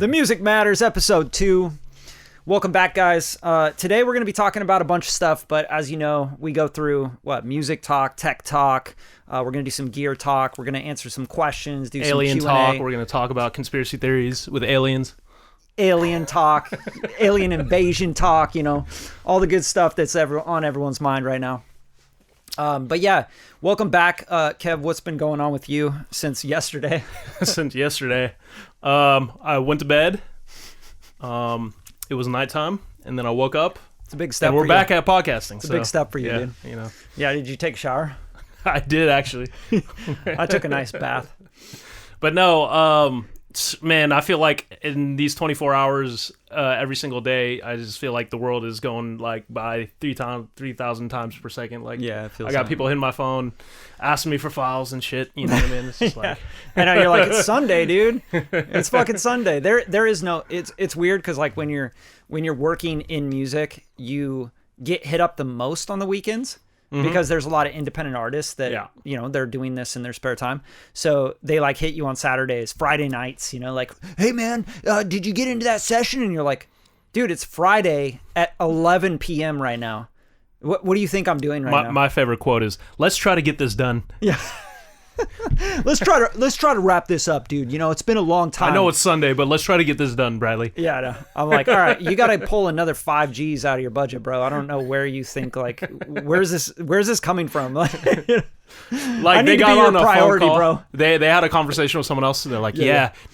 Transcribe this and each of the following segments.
The Music Matters, episode 2. Welcome back, guys. Today we're going to be talking about a bunch of stuff, but as you know, we go through, music talk, tech talk. We're going to do some gear talk. We're going to answer some questions, do alien some Q&A. talk. We're going to talk about conspiracy theories with aliens. Alien talk, alien invasion talk, all the good stuff that's on everyone's mind right now. But yeah, welcome back, Kev. What's been going on with you since yesterday? Since yesterday, I went to bed. It was nighttime, and then I woke up. It's a big step. And we're back at podcasting. It's a big step for you, dude. Yeah. Did you take a shower? I did actually. I took a nice bath. But no, man, I feel like in these 24 hours, every single day, I just feel like the world is going like by 3,000 times per second. Like, yeah, I got people hitting my phone, asking me for files and shit. You know what I mean? It's just like, I know, you're like, it's Sunday, dude. It's fucking Sunday. There is no. It's weird because like when you're working in music, you get hit up the most on the weekends. Mm-hmm. Because there's a lot of independent artists that, they're doing this in their spare time. So they like hit you on Saturdays, Friday nights, like, hey man, did you get into that session? And you're like, dude, it's Friday at 11 p.m. right now. What do you think I'm doing right now? My favorite quote is, let's try to get this done. Yeah. Let's try to wrap this up, dude. It's been a long time. I know it's Sunday, but let's try to get this done, Bradley. Yeah, I know. I'm like, all right, you got to pull another 5 G's out of your budget, bro. I don't know where you think, like, where's this coming from? Like, I need they to got be on your a priority, phone call. bro. They had a conversation with someone else, and they're like,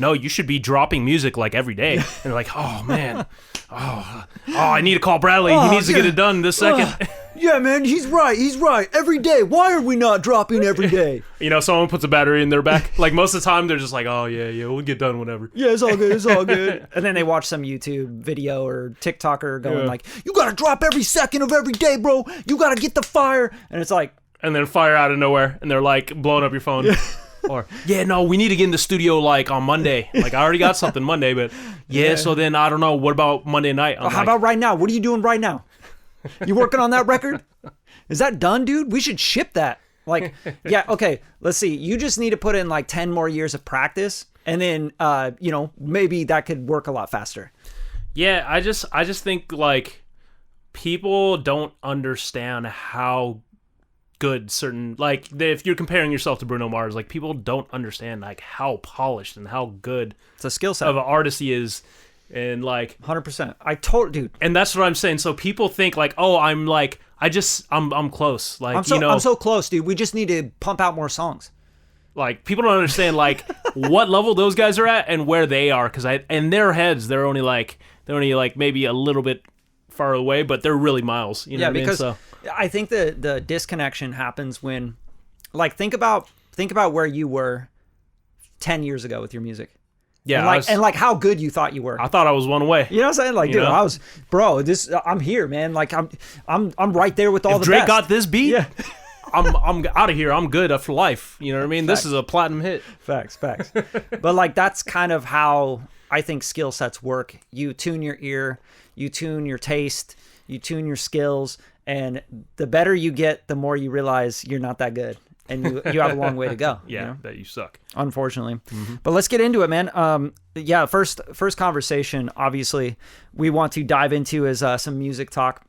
no, you should be dropping music like every day. And they're like, oh man, I need to call Bradley. He needs to get it done this second. Yeah, man, he's right. Every day. Why are we not dropping every day? Someone puts a battery in their back. Like, most of the time, they're just like, oh, yeah, we'll get done whenever. Yeah, it's all good. And then they watch some YouTube video or TikToker going like, you got to drop every second of every day, bro. You got to get the fire. And it's like... And then fire out of nowhere, and they're like, blowing up your phone. Yeah. Or, no, we need to get in the studio, like, on Monday. Like, I already got something Monday, but so then, I don't know, what about Monday night? How about right now? What are you doing right now? You working on that record? Is that done, dude? We should ship that. Like, yeah, okay, let's see. You just need to put in like 10 more years of practice, and then, maybe that could work a lot faster. Yeah, I just think, like, people don't understand how good certain, like, if you're comparing yourself to Bruno Mars, like, people don't understand, like, how polished and how good it's a skill set of an artist he is. And like 100%, dude. And that's what I'm saying. So people think like, oh, I'm close. Like, I'm so close, dude. We just need to pump out more songs. Like, people don't understand like what level those guys are at and where they are, because in their heads they're only like maybe a little bit far away, but they're really miles. You know what I mean? So I think the disconnection happens when, like, think about where you were 10 years ago with your music. Yeah, and how good you thought you were. I thought I was one away. You know what I'm saying? Like, dude, I was, bro. I'm here, man. Like, I'm right there with all the Drake best. got this beat. Yeah. I'm out of here. I'm good for life. You know what I mean? Facts. This is a platinum hit. Facts. But like, that's kind of how I think skill sets work. You tune your ear, you tune your taste, you tune your skills, and the better you get, the more you realize you're not that good. And you have a long way to go. Yeah, that you suck. Unfortunately. Mm-hmm. But let's get into it, man. First conversation, obviously, we want to dive into is some music talk.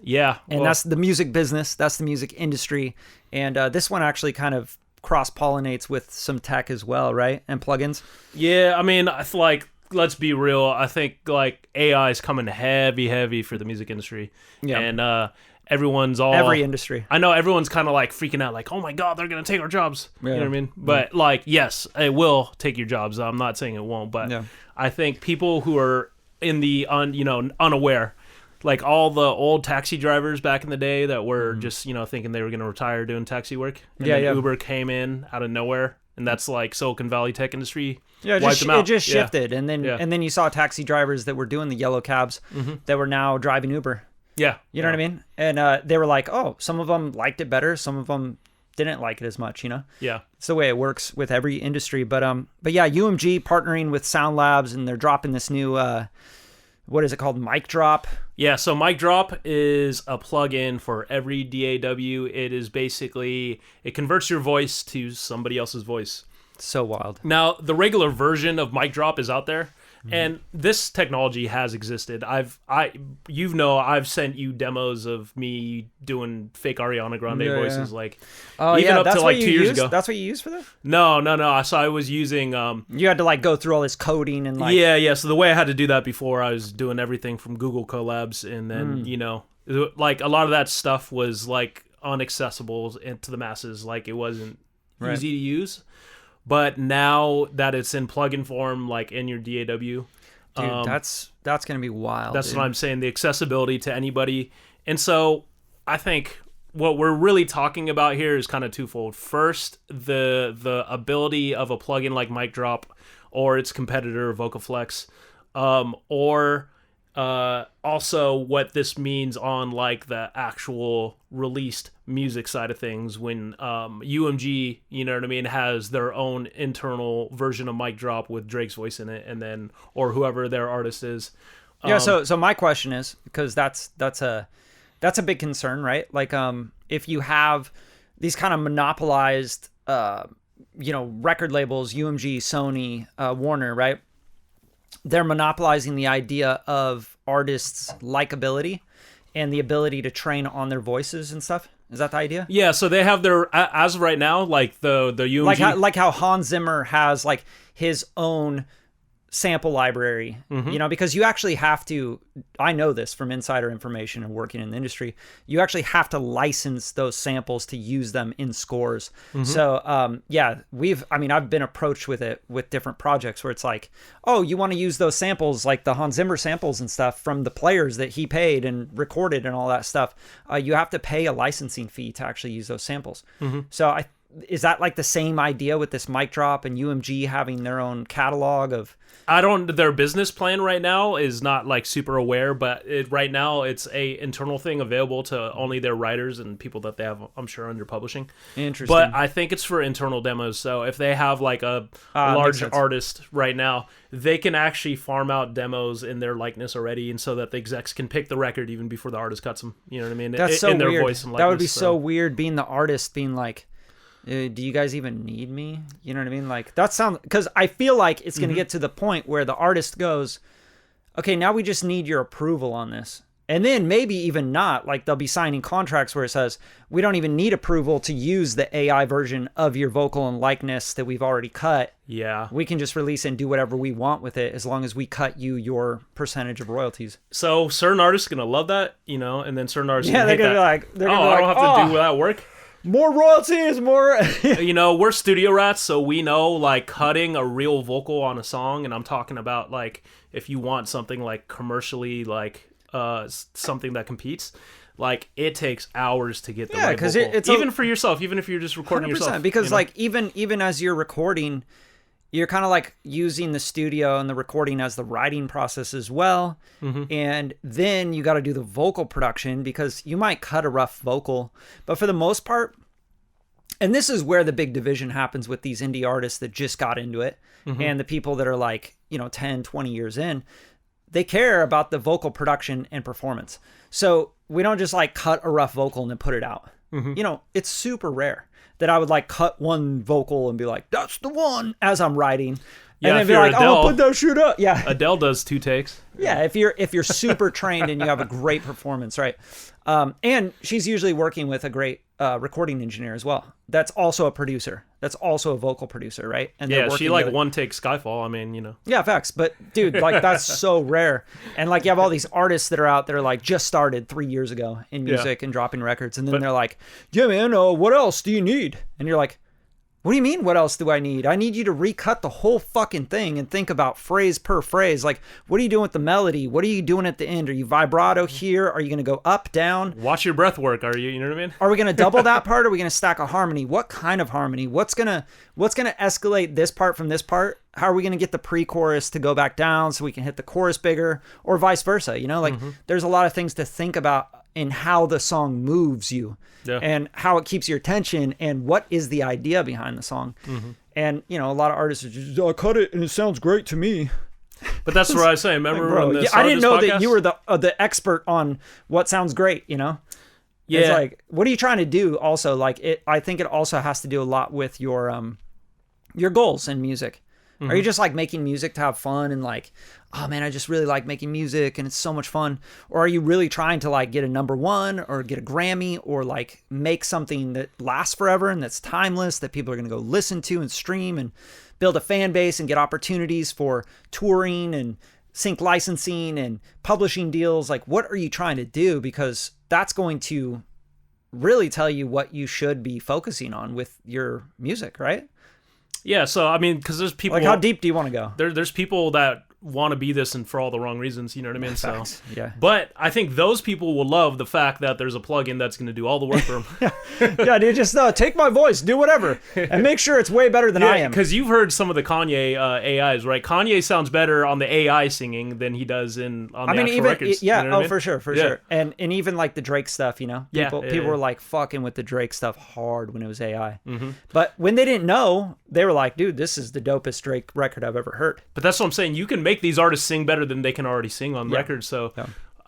Yeah. And that's the music business. That's the music industry. And this one actually kind of cross-pollinates with some tech as well, right? And plugins. Yeah, I mean, I feel like, let's be real. I think, like, AI is coming heavy for the music industry. Yeah. And every industry. I know everyone's kind of like freaking out, like, oh my God, they're going to take our jobs. Yeah. You know what I mean? But like, yes, it will take your jobs. I'm not saying it won't, but I think people who are in the, unaware, like all the old taxi drivers back in the day that were just, thinking they were going to retire doing taxi work. And then Uber came in out of nowhere. And that's like Silicon Valley tech industry. Yeah, it just shifted. And then you saw taxi drivers that were doing the yellow cabs that were now driving Uber. Yeah. You know what I mean? And they were like, oh, some of them liked it better. Some of them didn't like it as much, Yeah. It's the way it works with every industry. But yeah, UMG partnering with Sound Labs, and they're dropping this new, what is it called? Mic Drop. Yeah. So Mic Drop is a plugin for every DAW. It is basically, it converts your voice to somebody else's voice. So wild. Now, the regular version of Mic Drop is out there. And this technology has existed. I've sent you demos of me doing fake Ariana Grande voices, like even up to like 2 years ago. That's what you used for this? No. So I was using. You had to like go through all this coding and like. Yeah. So the way I had to do that before, I was doing everything from Google Colabs, and then like a lot of that stuff was like inaccessible to the masses. Like it wasn't easy to use. But now that it's in plugin form, like in your DAW, dude, that's gonna be wild. That's what I'm saying. The accessibility to anybody, and so I think what we're really talking about here is kind of twofold. First, the ability of a plugin like Mic Drop or its competitor Vocaflex, or also what this means on like the actual released music side of things when UMG, you know what I mean, has their own internal version of Mic Drop with Drake's voice in it, and then or whoever their artist is. So my question is, because that's a big concern, right? Like if you have these kind of monopolized record labels, UMG, Sony, Warner, right? They're monopolizing the idea of artists' likability and the ability to train on their voices and stuff. Is that the idea? Yeah, so they have their, as of right now, like the UMG... Like how Hans Zimmer has like his own sample library, because you actually have to, I know this from insider information and working in the industry, you actually have to license those samples to use them in scores. So I've been approached with it with different projects where it's like, oh, you want to use those samples, like the Hans Zimmer samples and stuff from the players that he paid and recorded and all that stuff. You have to pay a licensing fee to actually use those samples. So is that like the same idea with this Mic Drop and UMG having their own catalog of... their business plan right now is not like super aware, but right now it's a internal thing available to only their writers and people that they have, I'm sure, under publishing. Interesting. But I think it's for internal demos. So if they have like a large artist right now, they can actually farm out demos in their likeness already, and so that the execs can pick the record even before the artist cuts them. You know what I mean? That's so in their weird. Voice and likeness, that would be so weird being the artist being like, do you guys even need me? You know what I mean? Like that sounds, because I feel like it's going to get to the point where the artist goes, okay, now we just need your approval on this. And then maybe even not, like they'll be signing contracts where it says, we don't even need approval to use the AI version of your vocal and likeness that we've already cut. Yeah. We can just release and do whatever we want with it as long as we cut you your percentage of royalties. So certain artists are going to love that, and then certain artists they're going to be like, I don't have to do that work. More royalties, more... We're studio rats, so we know, like, cutting a real vocal on a song, and I'm talking about, like, if you want something, like, commercially, like, something that competes, like, it takes hours to get the right vocal. It's even for yourself, even if you're just recording 100%, yourself. Because, like, even as you're recording, you're kind of, like, using the studio and the recording as the writing process as well, and then you got to do the vocal production, because you might cut a rough vocal, but for the most part, and this is where the big division happens with these indie artists that just got into it, and the people that are like, 10, 20 years in, they care about the vocal production and performance. So we don't just like cut a rough vocal and then put it out. It's super rare that I would like cut one vocal and be like, that's the one, as I'm writing. Yeah, and then be like, Adele, put that shit up. Yeah. Adele does 2 takes. Yeah, if you're super trained and you have a great performance, right? And she's usually working with a great recording engineer as well. That's also a producer. That's also a vocal producer, right? And yeah, she like together. 1 take Skyfall. I mean, Yeah, facts. But dude, like that's so rare. And like you have all these artists that are out there like just started 3 years ago in music and dropping records, and then they're like, yeah, man, what else do you need? And you're like, what do you mean, what else do I need? I need you to recut the whole fucking thing and think about phrase per phrase. Like, what are you doing with the melody? What are you doing at the end? Are you vibrato here? Are you going to go up, down? Watch your breath work, are you? You know what I mean? Are we going to double that part? Or are we going to stack a harmony? What kind of harmony? What's going to escalate this part from this part? How are we going to get the pre-chorus to go back down so we can hit the chorus bigger, or vice versa? There's a lot of things to think about in how the song moves you and how it keeps your attention and what is the idea behind the song. And, a lot of artists are just, I cut it and it sounds great to me. But that's what I say. Remember when this I didn't know podcast? That you were the expert on what sounds great, Yeah. It's like, what are you trying to do also? Like I think it also has to do a lot with your goals in music. Are you just like making music to have fun and like, oh man, I just really like making music and it's so much fun? Or are you really trying to like get a #1 or get a Grammy or like make something that lasts forever and that's timeless that people are going to go listen to and stream and build a fan base and get opportunities for touring and sync licensing and publishing deals? Like, what are you trying to do? Because that's going to really tell you what you should be focusing on with your music, right? Yeah, so I mean, because there's people like, how deep do you want to go? There's people that want to be this and for all the wrong reasons, you know what I mean? Facts. So yeah. But I think those people will love the fact that there's a plugin that's going to do all the work for them. Yeah, dude, just take my voice, do whatever, and make sure it's way better than I am. Because you've heard some of the Kanye AIs, right? Kanye sounds better on the AI singing than he does on the actual records. Yeah, you know what I mean? For sure. And even like the Drake stuff, you know, people were like fucking with the Drake stuff hard when it was AI. But when they didn't know, they were like, dude, this is the dopest Drake record I've ever heard. But that's what I'm saying. You can make these artists sing better than they can already sing on records. So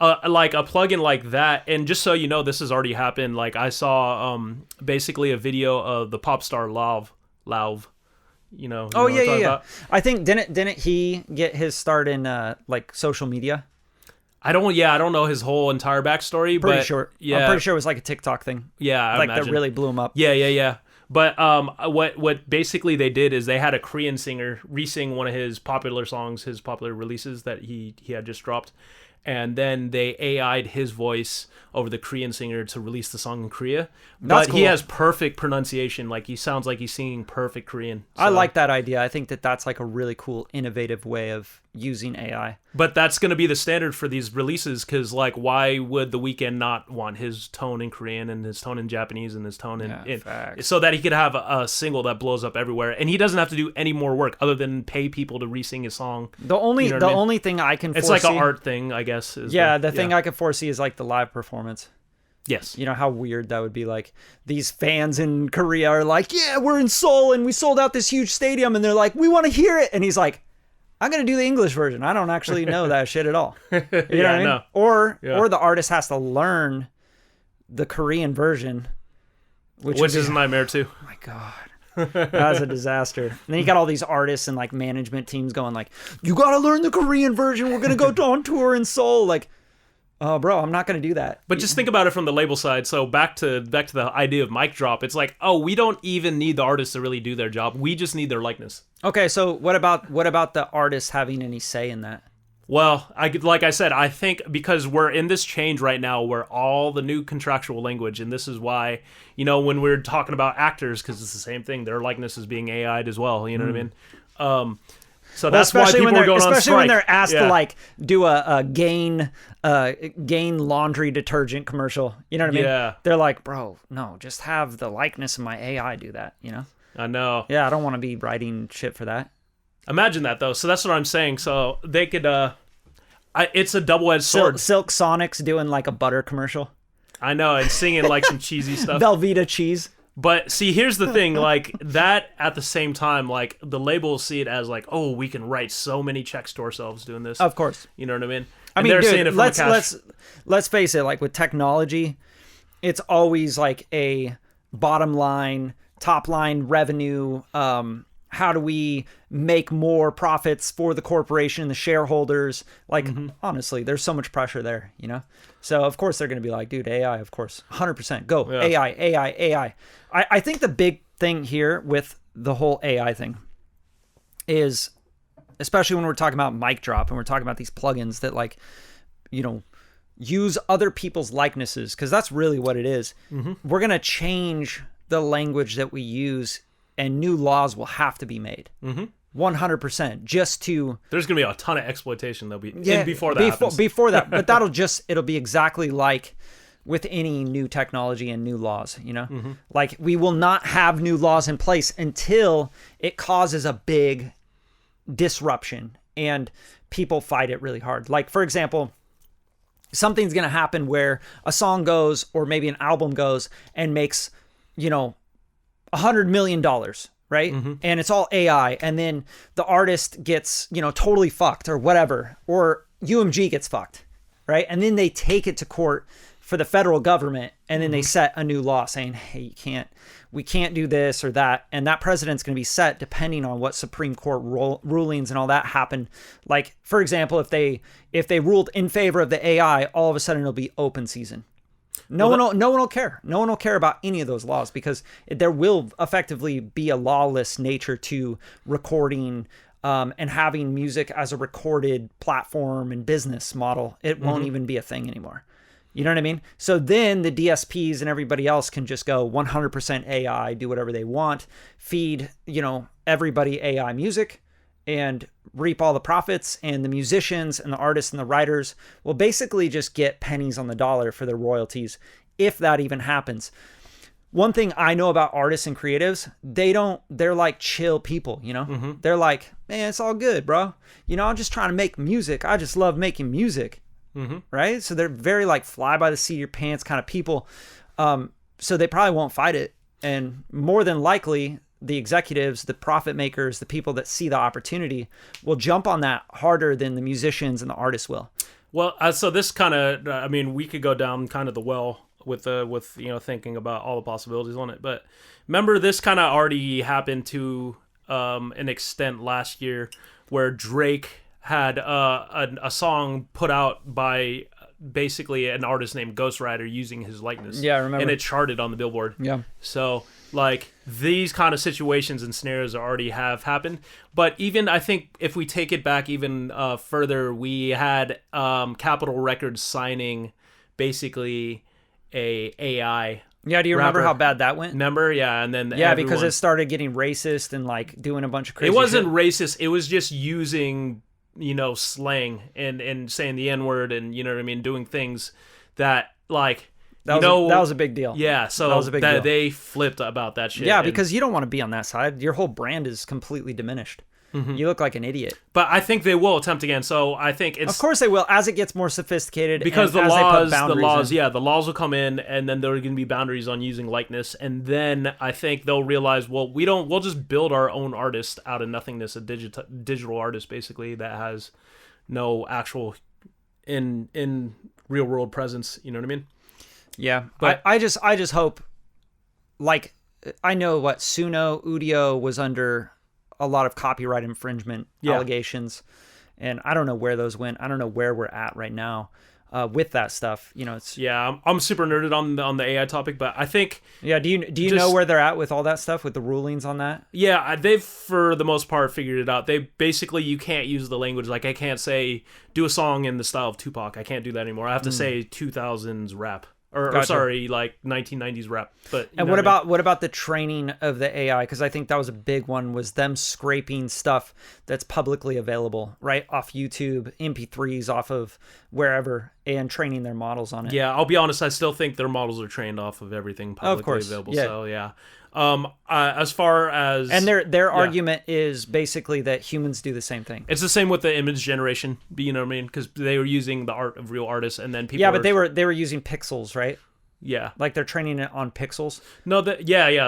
like a plugin like that, and just so you know, this has already happened. Like I saw basically a video of the pop star Lauv. You know yeah. I think didn't he get his start in like social media? I don't know his whole entire backstory. Pretty but sure. Yeah, I'm pretty sure it was like a TikTok thing. Yeah, like that really blew him up. Yeah. But what basically they did is they had a Korean singer re-sing one of his popular songs, his popular releases that he had just dropped, and then they AI'd his voice over the Korean singer to release the song in Korea. But he has perfect pronunciation. Like, he sounds like he's singing perfect Korean. So. I like that idea. I think that's like a really cool, innovative way of using AI. But that's going to be the standard for these releases, because, like, why would The Weeknd not want his tone in Korean and his tone in Japanese and his tone in so that he could have a single that blows up everywhere, and he doesn't have to do any more work other than pay people to re-sing his song. The only thing I can it's foresee, like an art thing, I guess. The thing I could foresee is like the live performance. Yes. You know how weird that would be. Like, these fans in Korea are like, yeah, we're in Seoul and we sold out this huge stadium, and they're like, we want to hear it, and he's like, I'm going to do the English version. I don't actually know that shit at all. You know what I mean? No. Or the artist has to learn the Korean version, which is a nightmare too. Oh my God. That was a disaster. And then you got all these artists and like management teams going like, you got to learn the Korean version. We're going to go on tour in Seoul. Like, oh, bro, I'm not going to do that. But just think about it from the label side. So back to the idea of mic drop. It's like, oh, we don't even need the artists to really do their job. We just need their likeness. Okay, so what about the artists having any say in that? Well, like I said, I think because we're in this change right now where all the new contractual language, and this is why, you know, when we're talking about actors, because it's the same thing, their likeness is being AI'd as well. You know what I mean? So that's why people are going on strike. Especially when they're asked to like do a Gain laundry detergent commercial. You know what I mean? Yeah. They're like, bro, no, just have the likeness of my AI do that. You know? I know. Yeah, I don't want to be writing shit for that. Imagine that though. So that's what I'm saying. So they could. It's a double-edged sword. Silk Sonic's doing like a butter commercial. I know, and singing like some cheesy stuff. Velveeta cheese. But see, here's the thing, like that at the same time, like the labels see it as like, oh, we can write so many checks to ourselves doing this. Of course. You know what I mean? And they're seeing it from let's face it, like with technology, it's always like a bottom line, top line revenue. How do we make more profits for the corporation, the shareholders? Like, honestly, there's so much pressure there, you know? So, of course, they're going to be like, dude, AI, of course, 100%. Go, yeah. AI. I think the big thing here with the whole AI thing is, especially when we're talking about mic drop and we're talking about these plugins that, like, you know, use other people's likenesses, because that's really what it is. We're going to change the language that we use, and new laws will have to be made. 100%. Just to... There's going to be a ton of exploitation that'll be before that happens. Before that. But it'll be exactly like with any new technology and new laws, you know? Like, we will not have new laws in place until it causes a big disruption and people fight it really hard. Like, for example, something's going to happen where a song goes, or maybe an album goes and makes, you know, $100 million, right? And it's all AI. And then the artist gets, you know, totally fucked or whatever, or UMG gets fucked, right? And then they take it to court for the federal government, and then they set a new law saying, hey, we can't do this or that, and that precedent's going to be set depending on what Supreme Court rulings and all that happen. Like, for example, if they ruled in favor of the AI, all of a sudden it'll be open season. No one will care. No one will care about any of those laws, because there will effectively be a lawless nature to recording and having music as a recorded platform and business model. It won't even be a thing anymore. You know what I mean? So then the DSPs and everybody else can just go 100% AI, do whatever they want, feed, everybody AI music and reap all the profits, and the musicians and the artists and the writers will basically just get pennies on the dollar for their royalties, if that even happens. One thing I know about artists and creatives, they're like chill people, They're like, man, it's all good, bro. I'm just trying to make music. I just love making music. Right? So they're very like fly by the seat of your pants kind of people. So they probably won't fight it. And more than likely, the executives, the profit makers, the people that see the opportunity will jump on that harder than the musicians and the artists will. Well, so this kind of, we could go down kind of the well with thinking about all the possibilities on it. But remember, this kind of already happened to an extent last year, where Drake had a song put out by basically an artist named Ghost Rider using his likeness. Yeah, I remember. And it charted on the Billboard. Yeah. So, like, these kind of situations and scenarios already have happened. But even, I think, if we take it back even further, we had Capitol Records signing basically a AI. Yeah, do you remember how bad that went? Remember? Yeah, and then because it started getting racist and like doing a bunch of crazy It wasn't shit. racist. It was just using slang and saying the N-word and doing things that like that was a big deal. Yeah, so that was a big deal. They flipped about that shit. Yeah, because you don't want to be on that side. Your whole brand is completely diminished. You look like an idiot. But I think they will attempt again. So I think of course they will, as it gets more sophisticated. Because the laws will come in, and then there are going to be boundaries on using likeness, and then I think they'll realize, well, we'll just build our own artist out of nothingness, a digital artist basically that has no actual in real world presence. You know what I mean? Yeah, but I just hope, like, I know what Suno Udio was under a lot of copyright infringement allegations, and I don't know where those went. I don't know where we're at right now with that stuff. It's I'm super nerded on the AI topic, but I think do you know where they're at with all that stuff, with the rulings on that? Yeah, they've for the most part figured it out. They basically, you can't use the language, like I can't say do a song in the style of Tupac. I can't do that anymore. I have to say 2000s rap. Or sorry, like 1990s rap. But what about the training of the AI? Because I think that was a big one, was them scraping stuff that's publicly available, right, off YouTube, MP3s off of wherever, and training their models on it. Yeah, I'll be honest, I still think their models are trained off of everything publicly available. Yeah. So yeah. As far as their argument is basically that humans do the same thing. It's the same with the image generation, you know what I mean? Because they were using the art of real artists, and then people. Yeah, but they were using pixels, right? Yeah, like they're training it on pixels. No,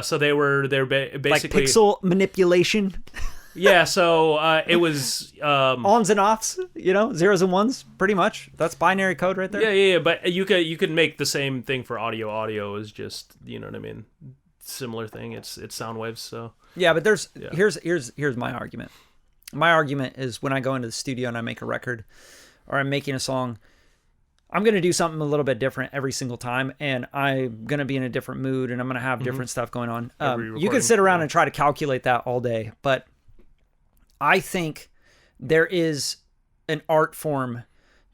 So they're basically like pixel manipulation. Yeah, so it was ons and offs, zeros and ones, pretty much. That's binary code right there. Yeah. But you could make the same thing for audio. Audio is just, you know what I mean, similar thing. It's sound waves. So yeah, but here's my argument. My argument is, when I go into the studio and I make a record, or I'm making a song, I'm going to do something a little bit different every single time, and I'm going to be in a different mood, and I'm going to have different stuff going on. You could sit around and try to calculate that all day, but I think there is an art form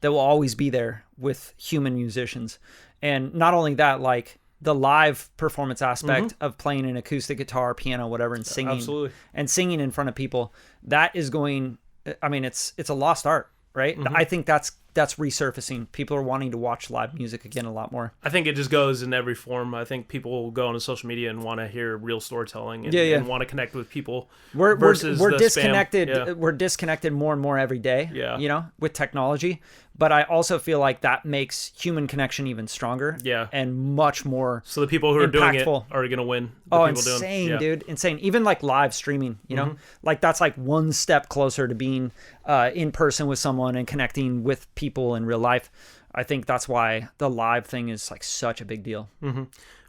that will always be there with human musicians. And not only that, like the live performance aspect of playing an acoustic guitar, piano, whatever, and singing. Absolutely. And singing in front of people, that is going, it's a lost art, right? I think that's resurfacing. People are wanting to watch live music again a lot more. I think it just goes in every form. I think people will go onto social media and want to hear real storytelling and want to connect with people. We're disconnected. Yeah. We're disconnected more and more every day. Yeah. With technology. But I also feel like that makes human connection even stronger. Yeah. And much more. So the people who are doing it are going to win. Insane, dude. Insane. Even like live streaming, like that's like one step closer to being in person with someone and connecting with people people in real life. I think that's why the live thing is like such a big deal. Mm-hmm.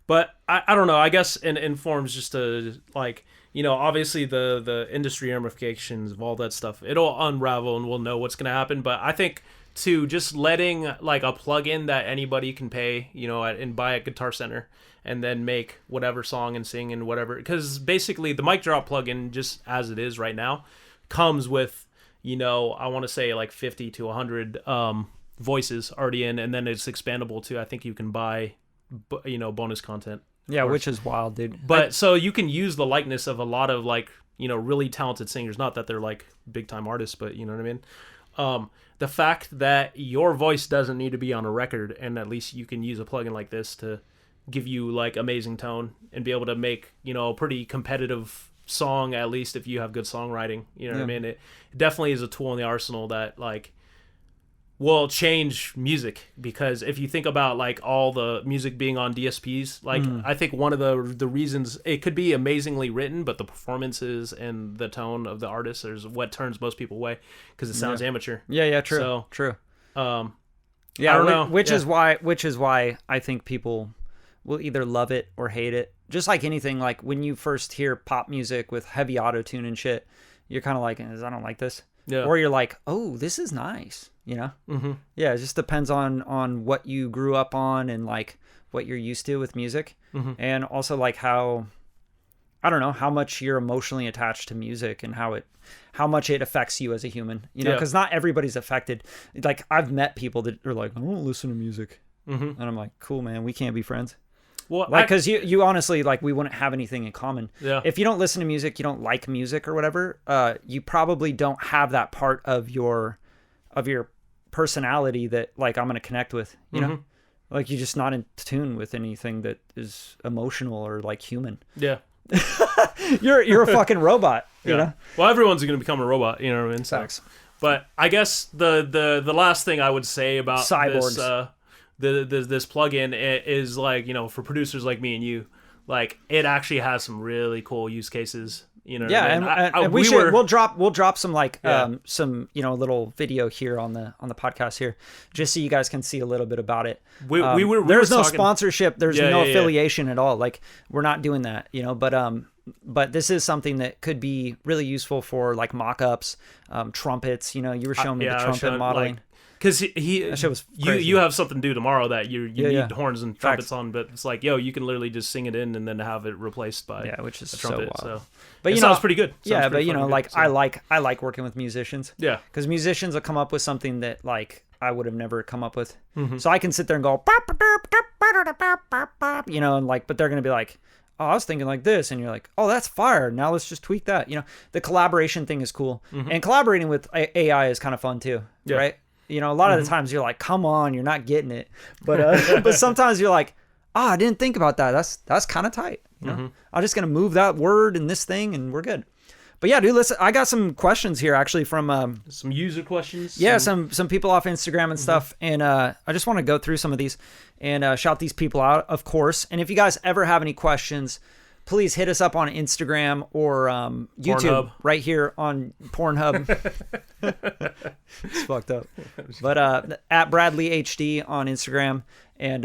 But I don't know. I guess in forms just to like, obviously the industry ramifications of all that stuff, it'll unravel and we'll know what's going to happen. But I think to just letting like a plugin that anybody can pay, and buy at Guitar Center and then make whatever song and sing and whatever. Because basically the mic drop plugin, just as it is right now, comes with, I want to say like 50 to 100 voices already in, and then it's expandable to, I think you can buy bonus content. Yeah, which is wild, dude. But so you can use the likeness of a lot of like, really talented singers, not that they're like big time artists, but you know what I mean? The fact that your voice doesn't need to be on a record, and at least you can use a plugin like this to give you like amazing tone and be able to make, a pretty competitive song, at least if you have good songwriting, what I mean? It definitely is a tool in the arsenal that like will change music, because if you think about like all the music being on DSPs, like I think one of the reasons it could be amazingly written, but the performances and the tone of the artist is what turns most people away, because it sounds amateur. True. So, true. I don't know. Which is why I think people will either love it or hate it. Just like anything, like when you first hear pop music with heavy auto-tune and shit, you're kind of like, I don't like this. Yeah. Or you're like, oh, this is nice, Mm-hmm. Yeah, it just depends on what you grew up on and like what you're used to with music. Mm-hmm. And also like how much you're emotionally attached to music and how much it affects you as a human, because not everybody's affected. Like I've met people that are like, I don't listen to music. Mm-hmm. And I'm like, cool, man, we can't be friends. Well, like, because you honestly, like, we wouldn't have anything in common. Yeah. If you don't listen to music, you don't like music or whatever, you probably don't have that part of your personality that, like, I'm going to connect with, you know? Like, you're just not in tune with anything that is emotional or, like, human. Yeah. You're a fucking robot, you know? Well, everyone's going to become a robot, you know what I mean? Facts. But I guess the last thing I would say about cyborgs. This plugin is like, for producers like me and you, like it actually has some really cool use cases. And we'll drop some like some little video here on the podcast here, just so you guys can see a little bit about it. There's no sponsorship, there's no affiliation at all. Like we're not doing that, but this is something that could be really useful for like mock-ups, trumpets. You were showing me the trumpet modeling. Because you have something to do tomorrow that you need horns and trumpets on, but it's like, you can literally just sing it in and then have it replaced by which is a trumpet. So wild. So, but it sounds pretty good. I like working with musicians. Yeah, because musicians will come up with something that like I would have never come up with. Mm-hmm. So I can sit there and go, and like, but they're gonna be like, oh, I was thinking like this, and you're like, oh, that's fire. Now let's just tweak that. The collaboration thing is cool, and collaborating with AI is kind of fun too, right? A lot of the times you're like, come on, you're not getting it. But but sometimes you're like, I didn't think about that. That's kind of tight. I'm just going to move that word in this thing and we're good. But yeah, dude, listen, I got some questions here actually from some user questions. Yeah, some people off Instagram and stuff. And I just want to go through some of these and shout these people out, of course. And if you guys ever have any questions, please hit us up on Instagram or YouTube right here on Pornhub. It's fucked up. But at bradleyhd on Instagram and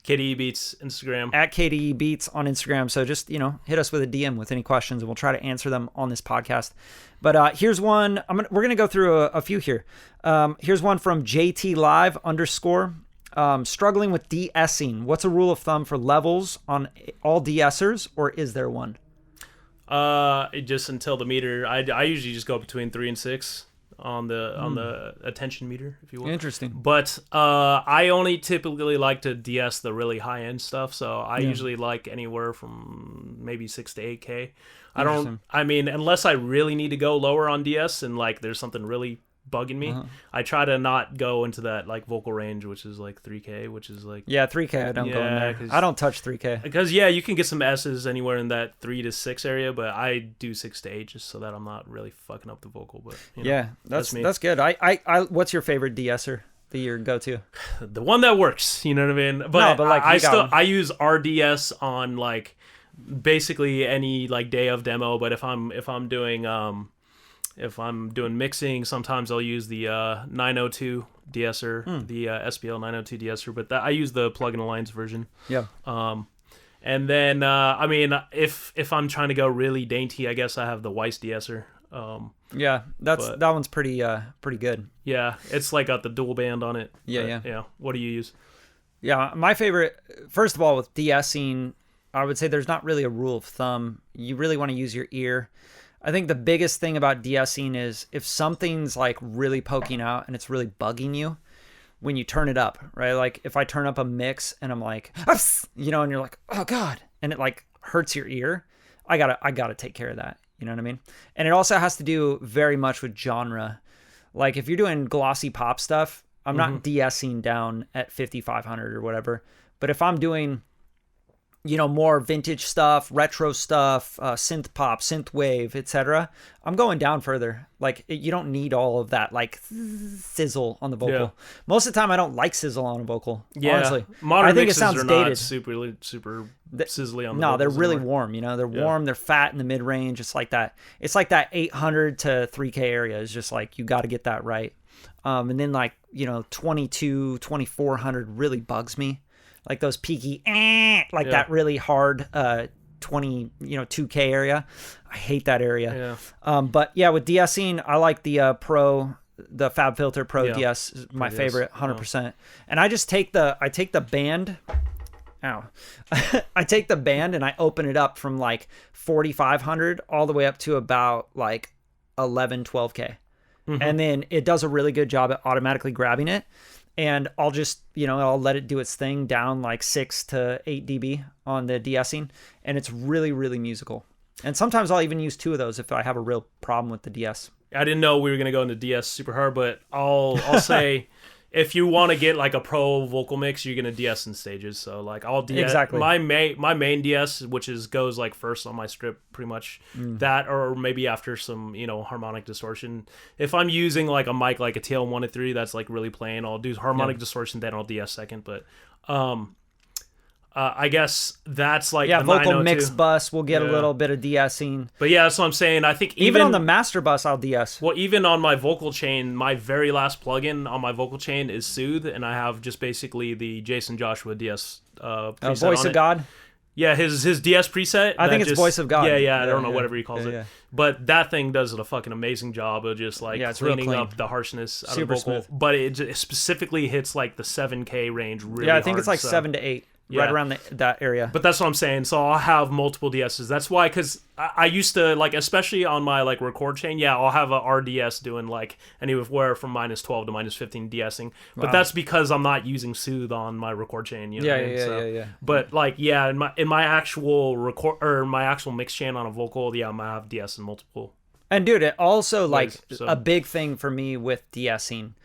kdebeats Instagram. At kdebeats on Instagram. So just, hit us with a DM with any questions and we'll try to answer them on this podcast. But here's one. We're going to go through a few here. Here's one from JTLive _ struggling with de-essing. What's a rule of thumb for levels on all de-essers, or is there one? Just until the meter. I usually just go between 3 and 6 on the attention meter, if you will. Interesting. But I only typically like to de-ess the really high end stuff, so I usually like anywhere from maybe 6 to 8K. Unless I really need to go lower on DS and like there's something really bugging me, I try to not go into that like vocal range, which is like 3K, which is like 3K. I don't go in there. I don't touch 3K because you can get some S's anywhere in that 3 to 6 area, but I do 6 to 8 just so that I'm not really fucking up the vocal. But that's good. I what's your favorite de-esser that you go to? The one that works, you know what I mean? But like I use RDS on like basically any like day of demo, but if I'm doing If I'm doing mixing, sometimes I'll use the 902 de-esser, the SPL 902 de-esser, but I use the Plug-in Alliance version. Yeah. And then, I mean, if I'm trying to go really dainty, I guess I have the Weiss de-esser. Yeah, that one's pretty good. Yeah, it's like got the dual band on it. Yeah. What do you use? Yeah, my favorite, first of all, with de-essing, I would say there's not really a rule of thumb. You really want to use your ear. I think the biggest thing about de-essing is if something's like really poking out and it's really bugging you, when you turn it up, right? Like if I turn up a mix and I'm like, you know, and you're like, oh God, and it like hurts your ear, I gotta take care of that. You know what I mean? And it also has to do very much with genre. Like if you're doing glossy pop stuff, I'm not de-essing down at 5500 or whatever. But if I'm doing, you know, more vintage stuff, retro stuff, synth pop, synth wave, etc., I'm going down further. Like you don't need all of that like sizzle on the vocal. Yeah. Most of the time I don't like sizzle on a vocal. Yeah. Honestly. Modern mixes are dated. Not super sizzly on the vocals. No, they're really warm, you know. They're warm, they're fat in the mid range. It's like that 800 to 3K area is just like you got to get that right. And then like, you know, 2400 really bugs me. Like those peaky, that really hard 2K area. I hate that area. Yeah. But yeah, with de-essing, I like the FabFilter Pro DS is my favorite, 100%. And I just take the band. Ow. I take the band and I open it up from like 4500 all the way up to about like 12K. And then it does a really good job at automatically grabbing it. And I'll just, you know, I'll let it do its thing down like 6 to 8 dB on the de-essing. And it's really, really musical. And sometimes I'll even use 2 of those if I have a real problem with the DS. I didn't know we were going to go into DS super hard, but I'll say if you want to get like a pro vocal mix, you're going to DS in stages. So like I'll DS. Exactly. My main DS, which goes like first on my strip, pretty much that, or maybe after some, you know, harmonic distortion. If I'm using like a mic like a TL103 that's like really plain, I'll do harmonic distortion, then I'll DS second. But I guess that's like the vocal mix bus will get a little bit of de-essing. But yeah, that's what I'm saying. I think even on the master bus, I'll de-ess. Well, even on my vocal chain, my very last plugin on my vocal chain is Soothe, and I have just basically the Jason Joshua DS preset Voice of God. Yeah, his DS preset. I think it's Voice of God. Yeah, I don't know, whatever he calls it. But that thing does a fucking amazing job of just like cleaning up the harshness out of the vocal. Smooth. But it specifically hits like the 7K range really hard. I think it's like 7 to 8. Right around that area. But that's what I'm saying. So I'll have multiple DSs. That's why, because I used to, like, especially on my, like, record chain, I'll have a RDS doing, like, anywhere from -12 to -15 DSing. But that's because I'm not using Soothe on my record chain, you know what I mean? Yeah. But, like, in my actual record, or my actual mix chain on a vocal, I'm going to have DS in multiple. And, dude, it also, like, a big thing for me with DSing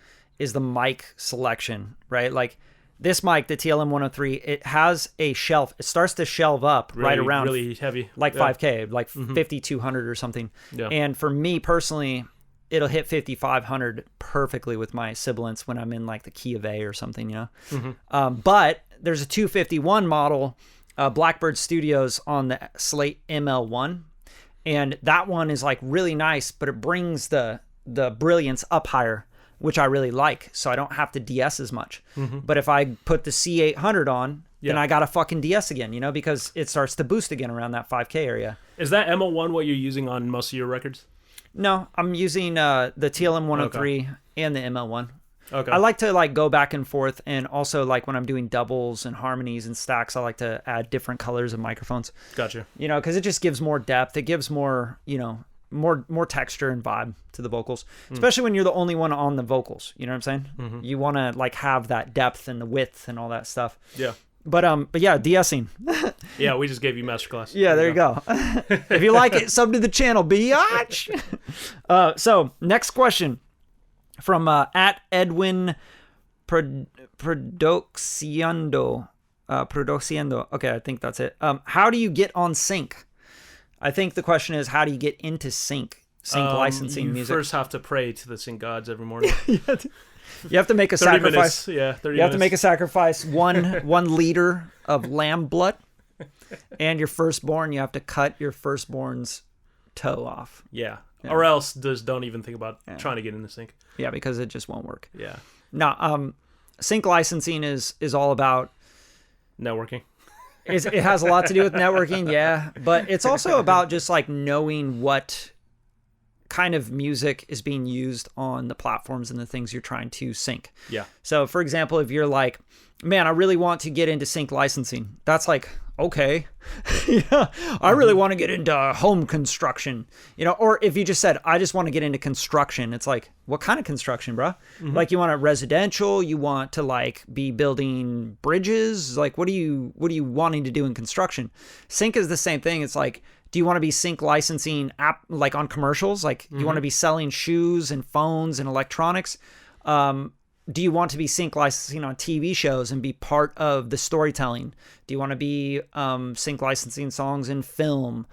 is the mic selection, right? Like, this mic, the TLM103, it has a shelf. It starts to shelve up right around really heavy, like 5K, like 5200 or something. Yeah. And for me personally, it'll hit 5500 perfectly with my sibilants when I'm in like the key of A or something, you know. But there's a 251 model, Blackbird Studios on the Slate ML1, and that one is like really nice, but it brings the brilliance up higher, which I really like, so I don't have to DS as much. But if I put the C800 on, then I gotta fucking DS again, you know, because it starts to boost again around that 5K area. Is that ML1 what you're using on most of your records? No, I'm using the TLM103 and the ML1. Okay. I like to like go back and forth, and also like when I'm doing doubles and harmonies and stacks, I like to add different colors of microphones. Gotcha. You know, because it just gives more depth. It gives more, you know, more texture and vibe to the vocals, especially when you're the only one on the vocals. You know what I'm saying? You want to like have that depth and the width and all that stuff. Yeah. But yeah, de-essing. Yeah, we just gave you masterclass. Yeah, there you go. If you like it, sub to the channel, biatch. So next question from at Edwin Produciendo. Okay, I think that's it. How do you get on sync? I think the question is, how do you get into sync licensing music? You first have to pray to the sync gods every morning. You have to make a 30 sacrifice. Minutes. 30 You have to make a sacrifice, one liter of lamb blood, and your firstborn. You have to cut your firstborn's toe off. Yeah. or else just don't even think about trying to get into sync. Yeah, because it just won't work. Yeah. No, sync licensing is all about networking. It has a lot to do with networking, yeah, but it's also about just like knowing what kind of music is being used on the platforms and the things you're trying to sync. Yeah. So for example, if you're like, man, I really want to get into sync licensing, that's like, okay. Yeah, I really want to get into home construction, or if you just said, I just want to get into construction, it's like, what kind of construction, bro? Like, you want a residential, you want to like be building bridges, like what are you wanting to do in construction? Sync is the same thing. It's like, do you want to be sync licensing app like on commercials? Like, you want to be selling shoes and phones and electronics? Do you want to be sync licensing on TV shows and be part of the storytelling? Do you want to be sync licensing songs in film,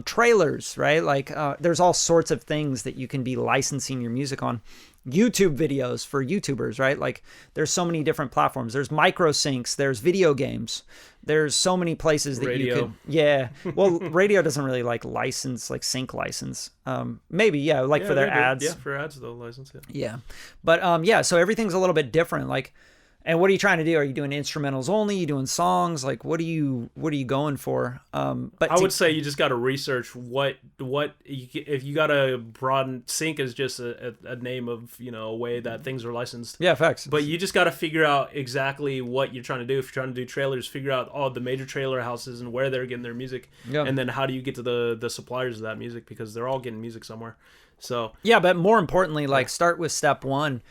trailers, right? Like, there's all sorts of things that you can be licensing your music on. YouTube videos for YouTubers, right? Like, there's so many different platforms. There's micro syncs. There's video games. There's so many places that you could. Yeah. Well, radio doesn't really like license, like sync license. Maybe, yeah, like for their ads. Yeah, for ads they'll license it. Yeah. But yeah, so everything's a little bit different. Like, and what are you trying to do? Are you doing instrumentals only? You doing songs? Like, what are you going for? But I would say you just got to research what if you got to broaden. Sync is just a name of a way that things are licensed. Yeah, facts. But you just got to figure out exactly what you're trying to do. If you're trying to do trailers, figure out all the major trailer houses and where they're getting their music, and then how do you get to the suppliers of that music, because they're all getting music somewhere. So yeah, but more importantly, like, start with step one.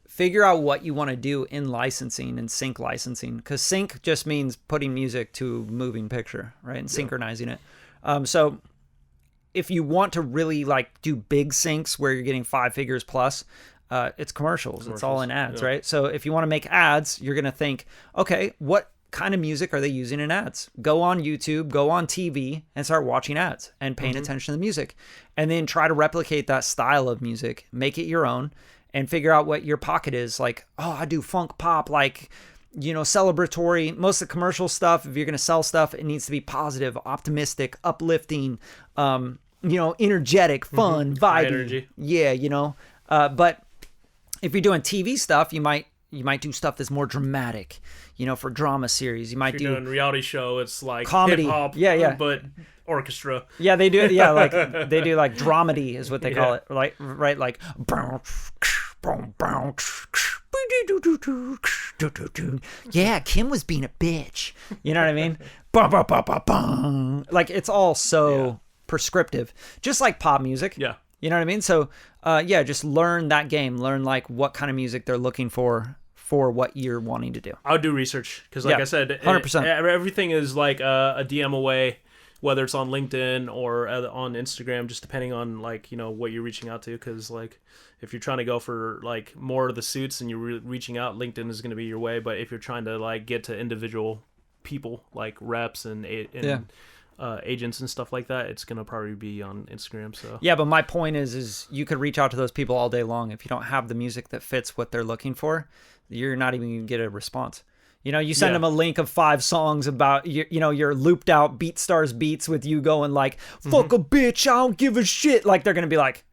Figure out what you want to do in licensing and sync licensing, because sync just means putting music to a moving picture, right? And synchronizing it. So if you want to really like do big syncs where you're getting 5 figures plus, it's commercials. It's all in ads, right? So if you want to make ads, you're going to think, okay, what kind of music are they using in ads? Go on YouTube, go on TV, and start watching ads and paying attention to the music. And then try to replicate that style of music, make it your own, and figure out what your pocket is. Like, oh, I do funk pop, like, celebratory. Most of the commercial stuff, if you're going to sell stuff, it needs to be positive, optimistic, uplifting, energetic, fun, vibey. Energy. Yeah, but if you're doing TV stuff, you might do stuff that's more dramatic, for drama series. You might doing reality show, it's like comedy. Hip hop, yeah, but orchestra. Yeah, they do. Yeah, like they do like dramedy is what they call it. Like, right, like yeah, Kim was being a bitch. You know what I mean? Like, it's all so prescriptive, just like pop music. Yeah. You know what I mean? So, yeah, just learn that game. Learn like what kind of music they're looking for what you're wanting to do. I'll do research because, like I said, 100%. Everything is like a DM away, whether it's on LinkedIn or on Instagram, just depending on like what you're reaching out to. Because like if you're trying to go for like more of the suits and you're reaching out, LinkedIn is going to be your way. But if you're trying to like get to individual people like reps and agents and stuff like that, it's gonna probably be on Instagram. So yeah, but my point is you could reach out to those people all day long. If you don't have the music that fits what they're looking for, you're not even gonna get a response. You send them a link of 5 songs about your looped out BeatStars beats with you going like, fuck a bitch, I don't give a shit. Like, they're gonna be like,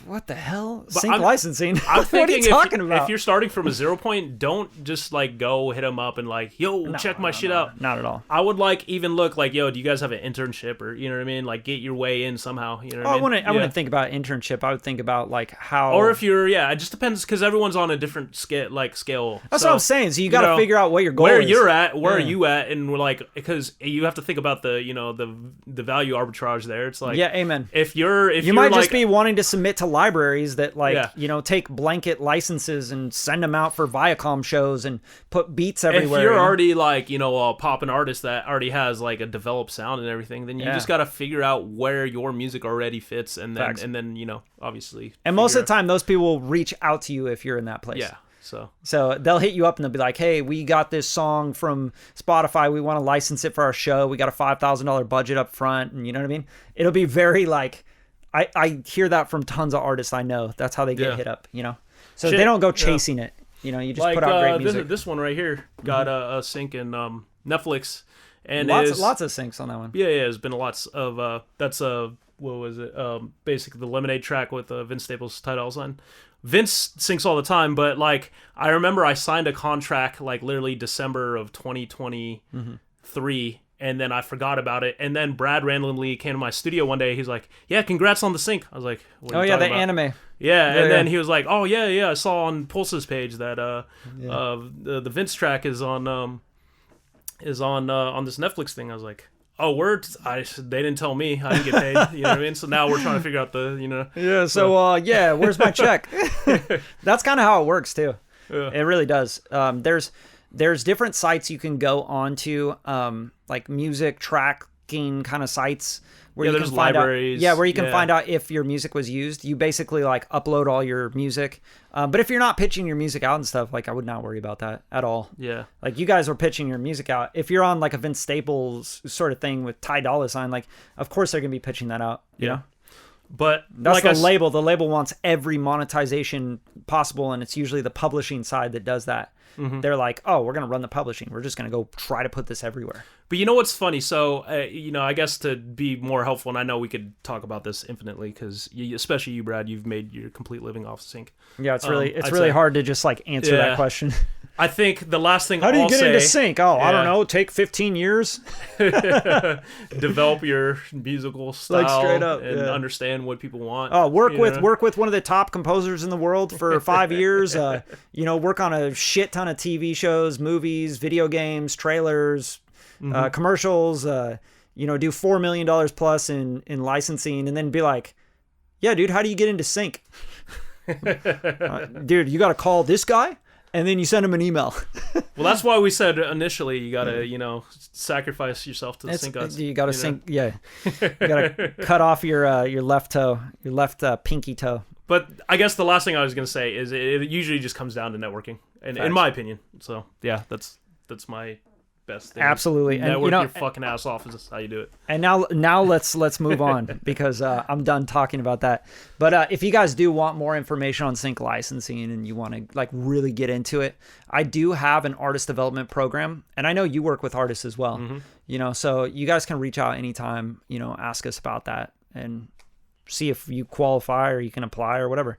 what the hell? Sync licensing? I'm thinking, what are you talking about? If you're starting from a 0 point, don't just like go hit them up and like, yo, check my shit out. Not at all. I would like even look like, yo, do you guys have an internship, or you know what I mean? Like, get your way in somehow. You know what I mean? I wouldn't think about internship. I would think about like how. Or if you're, it just depends, because everyone's on a different scale. That's what I'm saying. So you got to figure out what your goal is. Where you're at, where are you at, and we're like, because you have to think about the the value arbitrage there. It's like, yeah, amen. If you might like, just be wanting to submit to libraries that take blanket licenses and send them out for Viacom shows and put beats everywhere. If you're already like a poppin' artist that already has like a developed sound and everything, then you just got to figure out where your music already fits, and then obviously. And most of the time, those people will reach out to you if you're in that place. Yeah. So they'll hit you up and they'll be like, hey, we got this song from Spotify. We want to license it for our show. We got a $5,000 budget up front. And you know what I mean? It'll be very like, I hear that from tons of artists I know. That's how they get hit up, So they don't go chasing it. You just put out great music. This one right here got a sync in Netflix, And lots of syncs on that one. Yeah, there's been lots of that's what was it? Basically the Lemonade track with Vince Staples' Ty Dolla $ign. Vince syncs all the time, but like I remember I signed a contract like literally December of 2023, and then I forgot about it. And then Brad randomly came to my studio one day. He's like, "Yeah, congrats on the sync." I was like, "What are you talking about?" Anime. Yeah, and then he was like, "Oh yeah, I saw on Pulse's page that the Vince track is on this Netflix thing." I was like, "Oh, word!" They didn't tell me. I didn't get paid. You know what I mean? So now we're trying to figure out the Yeah. So where's my check? That's kind of how it works too. Yeah. It really does. There's different sites you can go onto, like music tracking kind of sites where you can find libraries. Where you can find out if your music was used. You basically like upload all your music. But if you're not pitching your music out and stuff, like I would not worry about that at all. Yeah. Like you guys are pitching your music out. If you're on like a Vince Staples sort of thing with Ty Dolla $ign, like of course they're gonna be pitching that out. You know? But that's like the label. The label wants every monetization possible, and it's usually the publishing side that does that. Mm-hmm. They're like, oh, we're going to run the publishing. We're just going to go try to put this everywhere. But you know what's funny? So, I guess to be more helpful, and I know we could talk about this infinitely because especially you, Brad, you've made your complete living off sync. Yeah, it's really hard to just like answer that question. I think the last thing How do you get into sync? Oh, I don't know. Take 15 years. Develop your musical style like straight up, and understand what people want. Oh, work with one of the top composers in the world for 5 years. Work on a shit ton of TV shows, movies, video games, trailers, commercials. Do $4 million plus in licensing, and then be like, yeah, dude, how do you get into sync? Dude, you got to call this guy. And then you send him an email. Well, that's why we said initially you gotta, sacrifice yourself to the sync gods. You gotta sync, yeah. You gotta cut off your left toe, your left pinky toe. But I guess the last thing I was gonna say is it usually just comes down to networking, and in my opinion. So yeah, that's my best thing. Absolutely, network your fucking ass off is how you do it. And now let's move on because I'm done talking about that. But if you guys do want more information on sync licensing and you want to like really get into it, I do have an artist development program, and I know you work with artists as well. Mm-hmm. So you guys can reach out anytime. Ask us about that and see if you qualify or you can apply or whatever.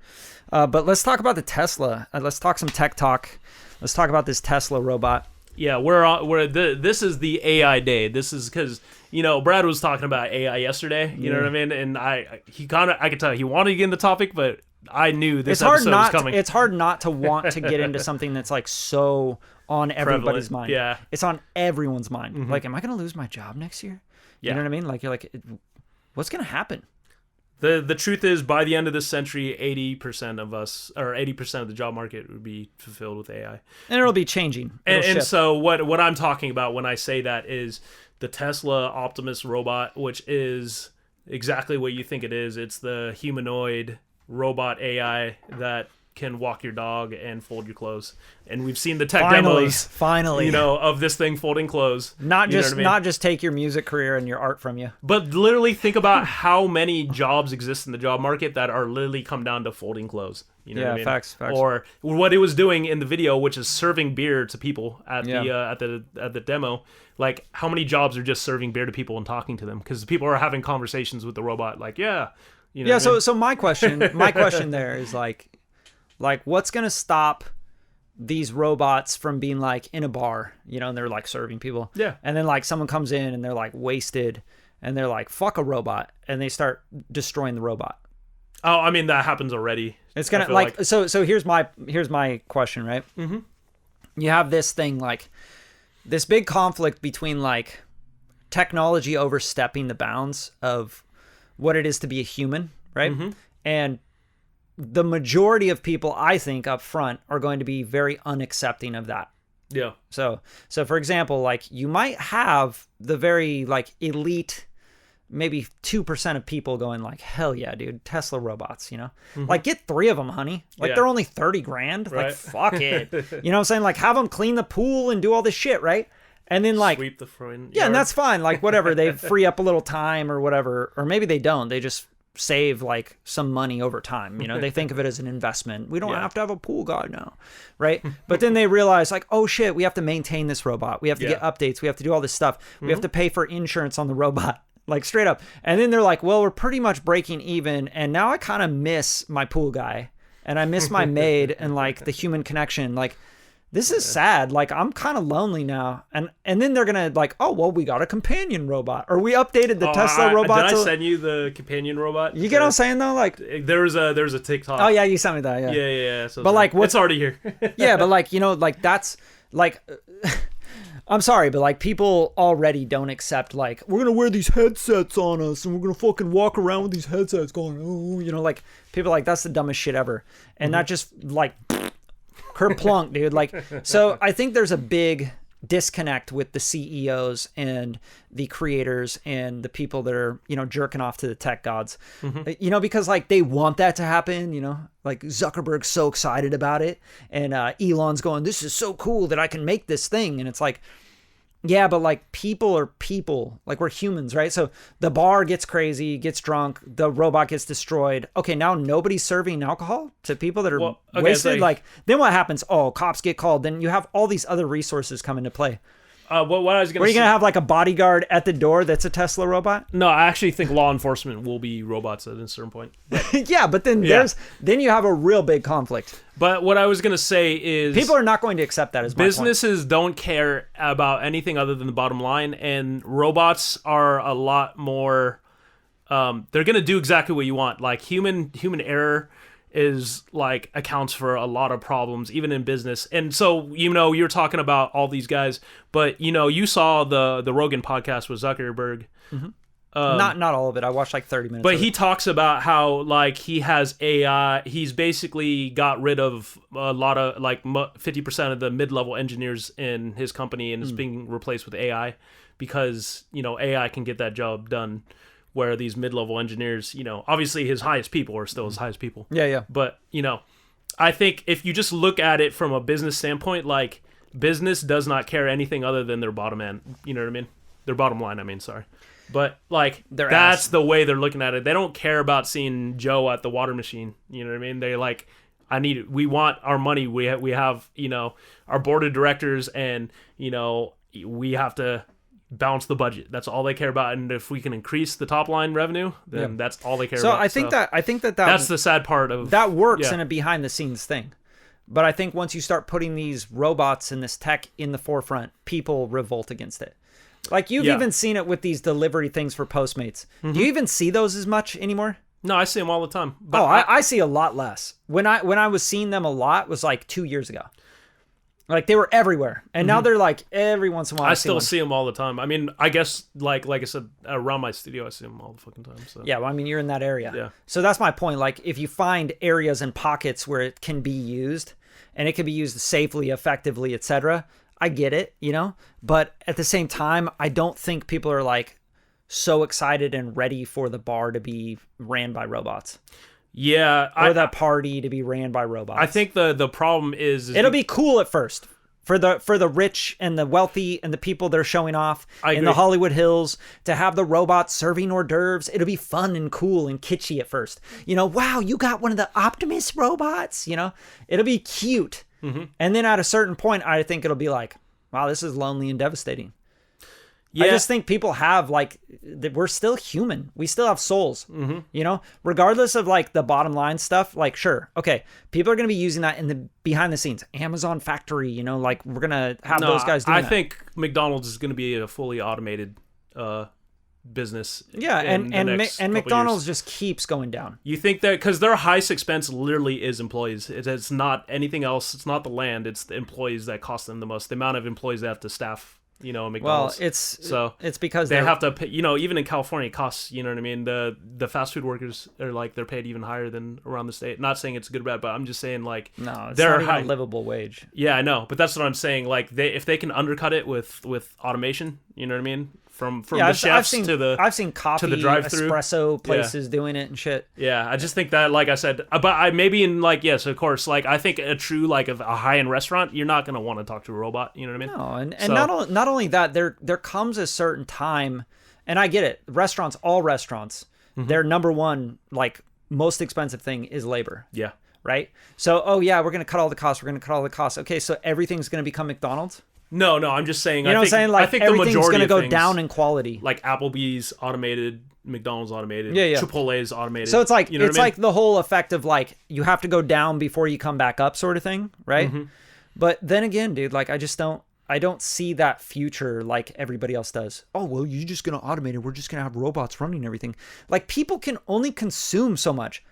But let's talk about the Tesla. Let's talk some tech talk. Let's talk about this Tesla robot. Yeah, this is the AI day. This is because Brad was talking about AI yesterday. You know what I mean? And I could tell he wanted to get in the topic, but I knew this episode was coming. It's hard not to want to get into something that's like so on everybody's mind. Yeah, it's on everyone's mind. Mm-hmm. Like, am I going to lose my job next year? Yeah. You know what I mean? Like, you're like, what's going to happen? The truth is, by the end of this century, 80% of us, or 80% of the job market would be fulfilled with AI. And it'll be changing. And so what I'm talking about when I say that is the Tesla Optimus robot, which is exactly what you think it is. It's the humanoid robot AI that can walk your dog and fold your clothes. And we've seen the tech demos, of this thing folding clothes. Not just take your music career and your art from you. But literally think about how many jobs exist in the job market that are literally come down to folding clothes. You know what I mean? Facts. Or what it was doing in the video, which is serving beer to people at the demo. Like, how many jobs are just serving beer to people and talking to them? Because people are having conversations with the robot. Like, So my question there is like what's gonna stop these robots from being like in a bar, and they're like serving people. Yeah. And then like someone comes in and they're like wasted and they're like, fuck a robot, and they start destroying the robot. Oh, I mean, that happens already. It's gonna like so here's my question, right? Mm-hmm. You have this thing, like this big conflict between like technology overstepping the bounds of what it is to be a human, right? Mm-hmm. And the majority of people, I think, up front are going to be very unaccepting of that. Yeah. So for example, like you might have the very like elite, maybe 2% of people going like, hell yeah, dude, Tesla robots, Mm-hmm. like get 3 of them, honey. Like they're only $30,000. Right. Like, fuck it. You know what I'm saying? Like have them clean the pool and do all this shit, right? And then like sweep the front yard. Yeah, and that's fine. Like whatever, they free up a little time or whatever, or maybe they don't. They just save like some money over time. They think of it as an investment. We don't have to have a pool guy now, right? But then they realize like, oh shit, we have to maintain this robot. We have to get updates. We have to do all this stuff. We have to pay for insurance on the robot, like straight up. And then they're like, well, we're pretty much breaking even. And now I kind of miss my pool guy and I miss my maid and like the human connection. Like, this is sad. Like, I'm kind of lonely now. And then they're going to like, oh, well, we got a companion robot. Or we updated the Tesla robot. Did I send you the companion robot? You get what I'm saying, though? Like, there's a TikTok. Oh, yeah, you sent me that, yeah. Yeah. So but like, it's already here. Yeah, but like, like that's like... I'm sorry, but like people already don't accept like, we're going to wear these headsets on us and we're going to fucking walk around with these headsets going, oh, like people are like, that's the dumbest shit ever. And that just like... Kerplunk, dude. Like, so I think there's a big disconnect with the CEOs and the creators and the people that are, jerking off to the tech gods, because like they want that to happen, like Zuckerberg's so excited about it. And Elon's going, this is so cool that I can make this thing. And it's like, yeah, but like people are people, like we're humans, right? So the bar gets crazy, gets drunk, the robot gets destroyed. Okay, now nobody's serving alcohol to people that are wasted. Like, then what happens? Oh, cops get called. Then you have all these other resources come into play. What I was going to Were you going to have like a bodyguard at the door that's a Tesla robot? No, I actually think law enforcement will be robots at a certain point. Yeah, but then then you have a real big conflict. But what I was going to say is... people are not going to accept that as businesses don't care about anything other than the bottom line, and robots are a lot more... they're going to do exactly what you want. Like human error is like accounts for a lot of problems, even in business. And so, you're talking about all these guys, but you saw the Rogan podcast with Zuckerberg. Mm-hmm. Not all of it. I watched like 30 minutes. But he talks about how like he has AI. He's basically got rid of a lot of like 50% of the mid-level engineers in his company and is being replaced with AI because AI can get that job done. Where these mid-level engineers, obviously his highest people are still his highest people. Yeah. But, I think if you just look at it from a business standpoint, like business does not care anything other than their bottom end. You know what I mean? Their bottom line, sorry. But like that's the way they're looking at it. They don't care about seeing Joe at the water machine. You know what I mean? They're like, we want our money. We have, our board of directors and, we have to balance the budget. That's all they care about, and if we can increase the top line revenue, then that's all they care about. So I think that's the sad part of that works in a behind the scenes thing. But I think once you start putting these robots and this tech in the forefront, people revolt against it. Like you've even seen it with these delivery things for Postmates. Mm-hmm. Do you even see those as much anymore? No, I see them all the time. But I see a lot less. When I was seeing them a lot was like 2 years ago. Like they were everywhere, and now they're like every once in a while. I still see them all the time. I mean, I guess like I said, around my studio, I see them all the fucking time. So yeah, well, I mean, you're in that area. Yeah. So that's my point. Like, if you find areas and pockets where it can be used, and it can be used safely, effectively, etc., I get it, But at the same time, I don't think people are like so excited and ready for the bar to be ran by robots. Yeah, or that party to be ran by robots. I think the problem is it'll be cool at first for the rich and the wealthy and the people that are showing off in the Hollywood Hills to have the robots serving hors d'oeuvres. It'll be fun and cool and kitschy at first. Wow, you got one of the Optimus robots. It'll be cute, and then at a certain point, I think it'll be like, wow, this is lonely and devastating. Yeah. I just think people have like, we're still human. We still have souls, regardless of like the bottom line stuff. Like, sure. Okay. People are going to be using that in the behind the scenes, Amazon factory, like we're going to have those guys doing that. I think McDonald's is going to be a fully automated, business. Yeah. And McDonald's just keeps going down. You think that because their highest expense literally is employees. It's not anything else. It's not the land. It's the employees that cost them the most. The amount of employees they have to staff. McDonald's. Well, it's because they have to pay, even in California it costs, what I mean? The fast food workers are like, they're paid even higher than around the state. Not saying it's good or bad, but I'm just saying like, no, it's not even a livable wage. Yeah, I know. But that's what I'm saying. Like if they can undercut it with automation, you know what I mean? From the chefs to the I've seen coffee, to the drive-thru espresso places doing it and shit. Yeah, I just think that, like I said, but I maybe in like, yes, of course, like I think a true like a high-end restaurant, you're not gonna want to talk to a robot. You know what I mean? No, and not only that, there comes a certain time, and I get it. All restaurants, their number one, like, most expensive thing is labor. Yeah. Right? So, oh yeah, we're going to cut all the costs. We're going to cut all the costs. Okay, so everything's going to become McDonald's? No, I'm just saying. You know what I'm saying? Like, I think everything's the majority going to go things, down in quality. Like Applebee's automated, McDonald's automated, yeah. Chipotle's automated. So it's like, you know it's like the whole effect of like, you have to go down before you come back up sort of thing, right? But then again, dude, like, I don't see that future like everybody else does. Oh, well, you're just going to automate it. We're just going to have robots running everything. Like, people can only consume so much.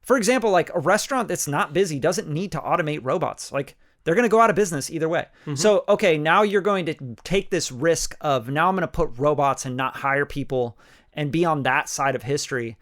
For example, like a restaurant that's not busy doesn't need to automate robots. Like, they're going to go out of business either way. So, okay, now you're going to take this risk of, now I'm going to put robots and not hire people and be on that side of history.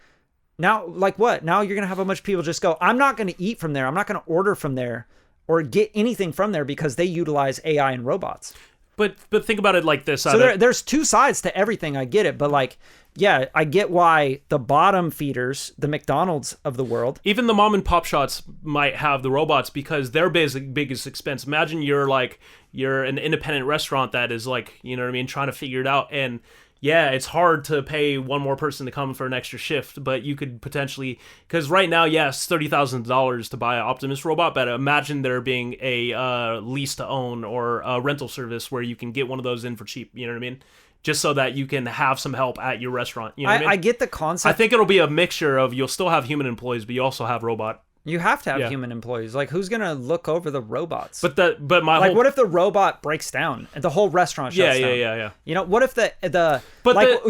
Now, like what? Now you're going to have a bunch of people just go, I'm not going to eat from there. I'm not going to order from there or get anything from there because they utilize AI and robots. But think about it like this. So there's two sides to everything. I get it. But like, yeah, I get why the bottom feeders, the McDonald's of the world. Even the mom and pop shops might have the robots because their biggest expense. Imagine you're an independent restaurant that is like, you know what I mean, trying to figure it out. And yeah, it's hard to pay one more person to come for an extra shift, but you could potentially, because right now, yes, $30,000 to buy an Optimus robot, but imagine there being a lease to own or a rental service where you can get one of those in for cheap, you know what I mean? Just so that you can have some help at your restaurant. You know what I mean? I get the concept. I think it'll be a mixture of, you'll still have human employees, but you also have robot. You have to have human employees. Like, who's gonna look over the robots? But what if the robot breaks down and the whole restaurant shuts down? Yeah. You know, what if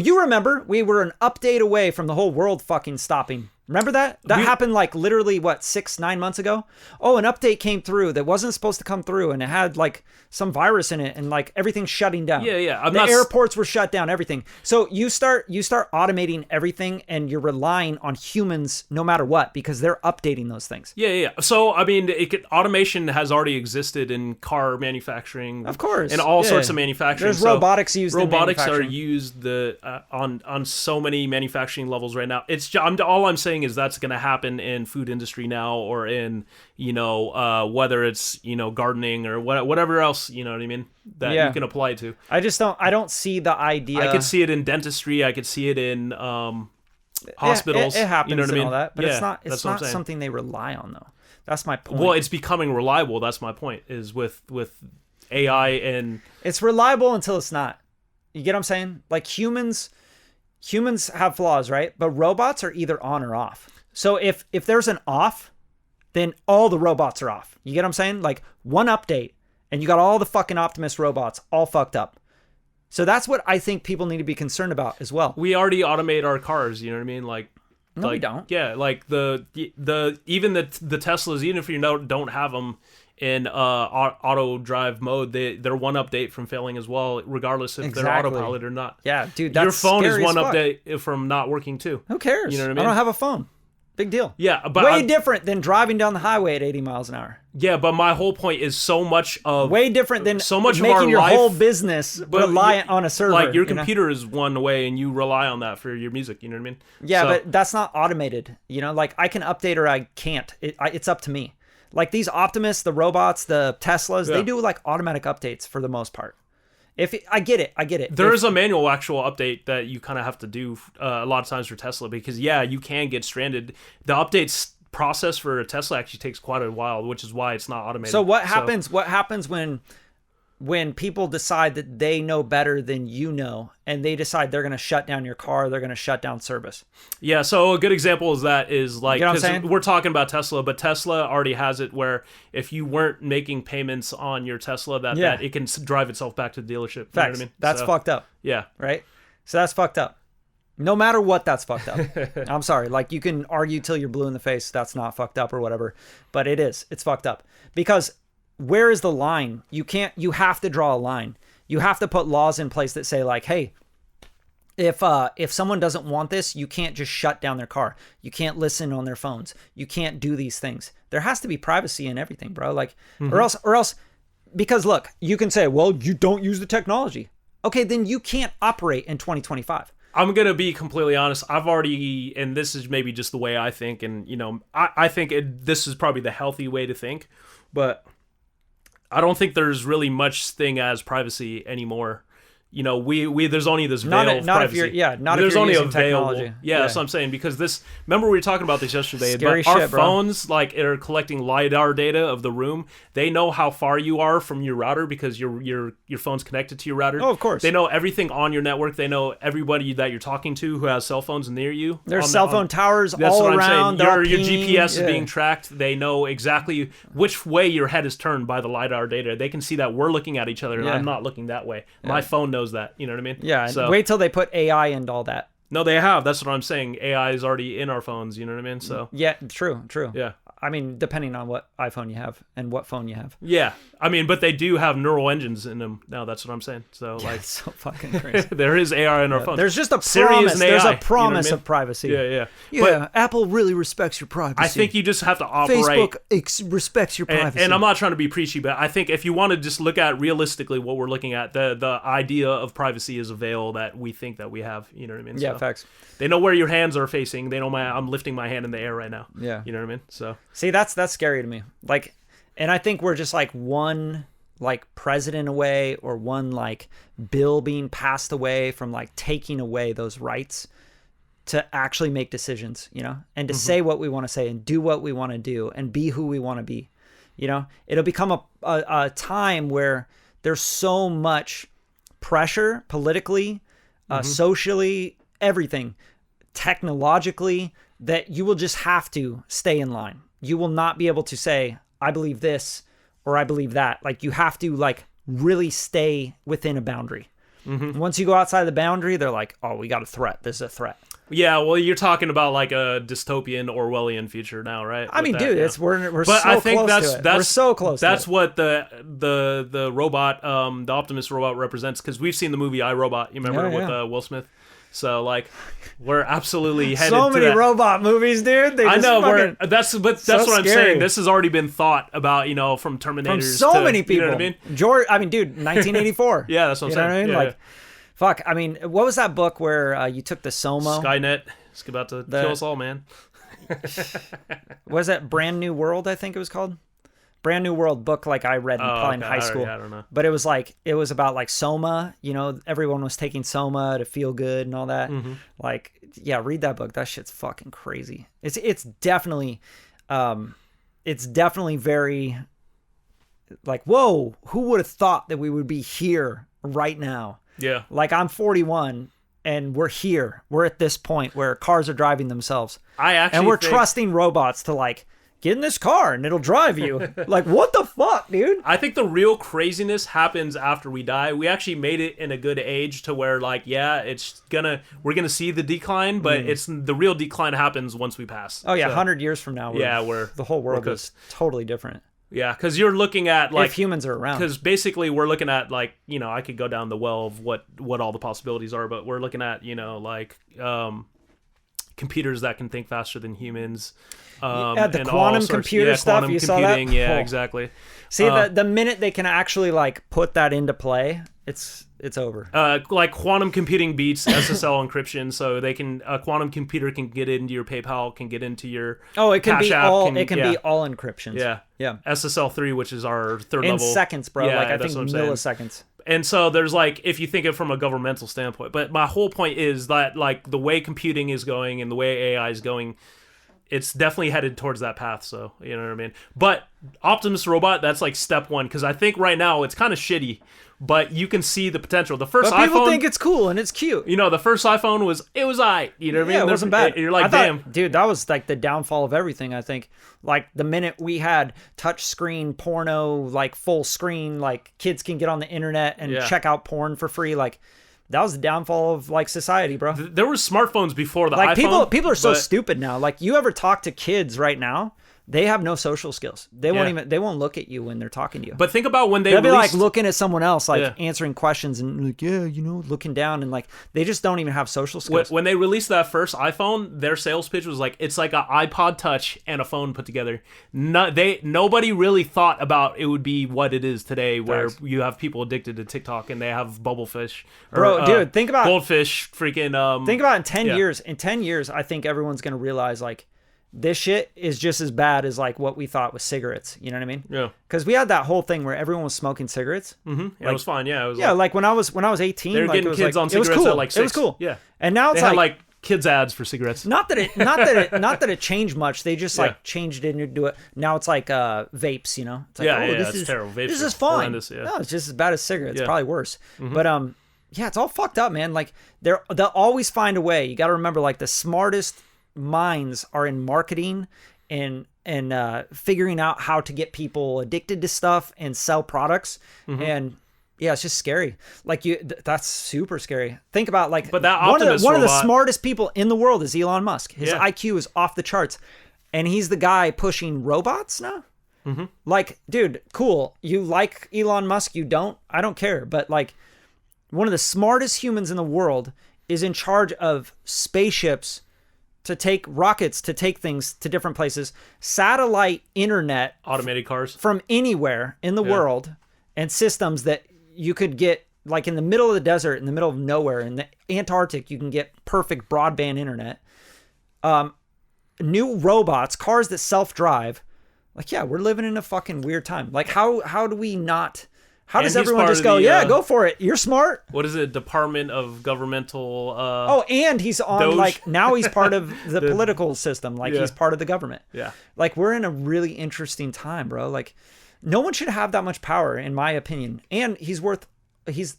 you remember we were an update away from the whole world fucking stopping. Remember that? That happened like literally 6-9 months ago? Oh, an update came through that wasn't supposed to come through and it had like some virus in it and like everything's shutting down. Yeah. The airports were shut down, everything. So you start automating everything and you're relying on humans no matter what because they're updating those things. Yeah. So I mean, automation has already existed in car manufacturing, of course, and all sorts of manufacturing. There's robotics used. Robotics are used on so many manufacturing levels right now. All I'm saying is that's going to happen in food industry now, or in whether it's gardening or whatever else, you know what I mean, that you can apply it to. I don't see the idea. I could see it in dentistry. I could see it in hospitals. It happens, you know what I mean? All that, but it's not something they rely on though. That's my point. Well, it's becoming reliable. That's my point. Is with AI, and it's reliable until it's not. You get what I'm saying? Like humans have flaws, right? But robots are either on or off. So if there's an off, then all the robots are off. You get what I'm saying? Like one update and you got all the fucking Optimus robots all fucked up. So that's what I think people need to be concerned about as well. We already automate our cars, you know what I mean? No, we don't. Yeah, like the Teslas, even if you don't have them in auto drive mode, they're one update from failing as well, regardless if they're autopilot or not. Yeah, dude, that's your phone is one fuck. update from not working too. Who cares? You know what I mean? I don't have a phone. Big deal. Yeah, but way different than driving down the highway at 80 miles an hour. Yeah, but my whole point is so much of way different than so much making of our your life, whole business reliant on a server. Like your computer is one way, and you rely on that for your music. You know what I mean? Yeah, but that's not automated. Like I can update or I can't. It's up to me. Like these Optimus, the robots, the Teslas, they do like automatic updates for the most part. I get it. There is a manual actual update that you kind of have to do a lot of times for Tesla because you can get stranded. The updates process for a Tesla actually takes quite a while, which is why it's not automated. So what happens? What happens when people decide that they know better than you know, and they decide they're going to shut down your car, they're going to shut down service? Yeah, so a good example is like, because we're talking about Tesla, but Tesla already has it where if you weren't making payments on your Tesla, that it can drive itself back to the dealership. Facts. You know what I mean? That's fucked up. Yeah. Right? So that's fucked up. No matter what, that's fucked up. I'm sorry. Like, you can argue till you're blue in the face, that's not fucked up or whatever, but it is. It's fucked up. Because where is the line? You have to draw a line. You have to put laws in place that say like, hey, if someone doesn't want this, you can't just shut down their car. You can't listen on their phones. You can't do these things. There has to be privacy in everything, bro. Like, or else, because look, you can say, well, you don't use the technology. Okay, then you can't operate in 2025. I'm going to be completely honest. I've already, and this is maybe just the way I think, and I think this is probably the healthy way to think, but I don't think there's really much thing as privacy anymore. we there's only this veil of not privacy. if you're not there's if you're only using a veil. technology. Yeah, that's what I'm saying, because remember we were talking about this yesterday. Scary but our shit, bro. phones are collecting LiDAR data of the room. They know how far you are from your router because your phone's connected to your router. Oh, of course. They know everything on your network. They know everybody that you're talking to who has cell phones near you. There's cell phone towers all around. Your GPS is being tracked. They know exactly which way your head is turned by the LiDAR data. They can see that we're looking at each other and I'm not looking that way. My phone knows that. You know what I mean? Yeah. So, wait till they put AI into all that. No, they have. That's what I'm saying. AI is already in our phones. You know what I mean? So yeah, true. Yeah. I mean, depending on what iPhone you have and what phone you have. Yeah. I mean, but they do have neural engines in them now. That's what I'm saying. So it's so fucking crazy. There is AI in our phones. There's just a promise. There's a promise of privacy. Yeah. But Apple really respects your privacy. I think you just have to operate. Facebook respects your privacy. And I'm not trying to be preachy, but I think if you want to just look at realistically what we're looking at, the idea of privacy is a veil that we think that we have. You know what I mean? Yeah, facts. They know where your hands are facing. They know I'm lifting my hand in the air right now. Yeah. You know what I mean? So see, that's scary to me. Like, and I think we're just like one like president away or one like bill being passed away from like taking away those rights to actually make decisions, and to say what we want to say and do what we want to do and be who we want to be. It'll become a time where there's so much pressure politically, socially, everything, technologically, that you will just have to stay in line. You will not be able to say, I believe this or I believe that. Like, you have to like really stay within a boundary. Once you go outside the boundary, they're like, oh, we got a threat. This is a threat. Yeah, well, you're talking about like a dystopian Orwellian future now, right? I mean, dude, we're but so I think close to it. We're so close. That's what the robot, the Optimus robot represents. Because we've seen the movie I, Robot. You remember with Will Smith? So like, we're absolutely headed. So many robot movies, dude. I know. That's what I'm saying. This has already been thought about, from Terminators. From so many people. You know what I mean? Dude, 1984. Yeah, that's what I'm saying. You know what I mean? Yeah, like, fuck. I mean, what was that book where you took the Somo? Skynet. It's about to kill us all, man. Was that Brand New World? I think it was called. Brand New World book, like I read probably in high school. I don't know. But it was about like Soma. Everyone was taking Soma to feel good and all that. Like, yeah, read that book. That shit's fucking crazy. It's definitely very like, whoa, who would have thought that we would be here right now? Yeah. Like, I'm 41 and we're here. We're at this point where cars are driving themselves. And we're trusting robots to like, get in this car and it'll drive you. Like, what the fuck, dude? I think the real craziness happens after we die. We actually made it in a good age to where, like, yeah, we're gonna see the decline, but it's the real decline happens once we pass. Oh yeah, 100 years from now. The whole world is totally different. Yeah, because you're looking at like, if humans are around. Because basically we're looking at like, I could go down the well of what all the possibilities are, but we're looking at like computers that can think faster than humans. The quantum computer stuff, quantum you saw computing, that? Yeah, exactly. See, the minute they can actually like put that into play, it's over. Like quantum computing beats SSL encryption, so they can a quantum computer can get into your PayPal, can get into your it can Cash be App, all be all encryptions. Yeah. SSL 3, which is our third in level. In seconds, bro. Yeah, like I think milliseconds. And so there's like, if you think of it from a governmental standpoint, but my whole point is that like the way computing is going and the way AI is going, it's definitely headed towards that path. So, you know what I mean? But Optimus robot, that's like step one. Because I think right now it's kind of shitty, but you can see the potential. The first iPhone, people think it's cool and it's cute. The first iPhone was you know what I mean? Yeah, it wasn't bad. You're like, damn. Dude, that was like the downfall of everything, I think. Like the minute we had touch screen porno, like full screen, like kids can get on the internet and check out porn for free, like that was the downfall of like society, bro. There were smartphones before the like iPhone. People are so stupid now. Like, you ever talk to kids right now? They have no social skills. They won't look at you when they're talking to you. But think about when they'll be like looking at someone else, like answering questions and like, looking down, and like they just don't even have social skills. When they released that first iPhone, their sales pitch was like, it's like an iPod Touch and a phone put together. Nobody really thought about it would be what it is today, where you have people addicted to TikTok and they have bubblefish. Dude, think about goldfish. Freaking. Think about in 10 years. In 10 years, I think everyone's gonna realize like, this shit is just as bad as like what we thought was cigarettes. You know what I mean? Yeah. Because we had that whole thing where everyone was smoking cigarettes. Mm-hmm. Yeah, it was fine. Yeah. It was like when I was 18, they were like, getting it was kids like, on cigarettes it was cool. at like 6. It was cool. Yeah. And now it's they had like kids ads for cigarettes. Not that it changed much. They just like changed it into it. Now it's like vapes. You know? It's like, this is terrible. Vapes this is fine. No, it's just as bad as cigarettes. It's probably worse. Mm-hmm. But yeah, it's all fucked up, man. Like they'll always find a way. You got to remember, like the smartest minds are in marketing and figuring out how to get people addicted to stuff and sell products. Mm-hmm. And yeah, it's just scary. Like that's super scary. Think about like, but that Optimus one of the smartest people in the world is Elon Musk. His IQ is off the charts, and he's the guy pushing robots now. Mm-hmm. Like, dude, cool. You like Elon Musk? You don't? I don't care. But like, one of the smartest humans in the world is in charge of spaceships to take rockets to take things to different places, satellite internet, automated cars from anywhere in the world, and systems that you could get like in the middle of the desert, in the middle of nowhere, in the Antarctic, you can get perfect broadband internet. New robots, cars that self-drive. Like, yeah, we're living in a fucking weird time. Like, how do we not? How does everyone just go, go for it. You're smart. What is it? Department of Governmental... and he's on, Doge? Like, now he's part of the political system. Like, he's part of the government. Yeah. Like, we're in a really interesting time, bro. Like, no one should have that much power, in my opinion. And he's worth... He's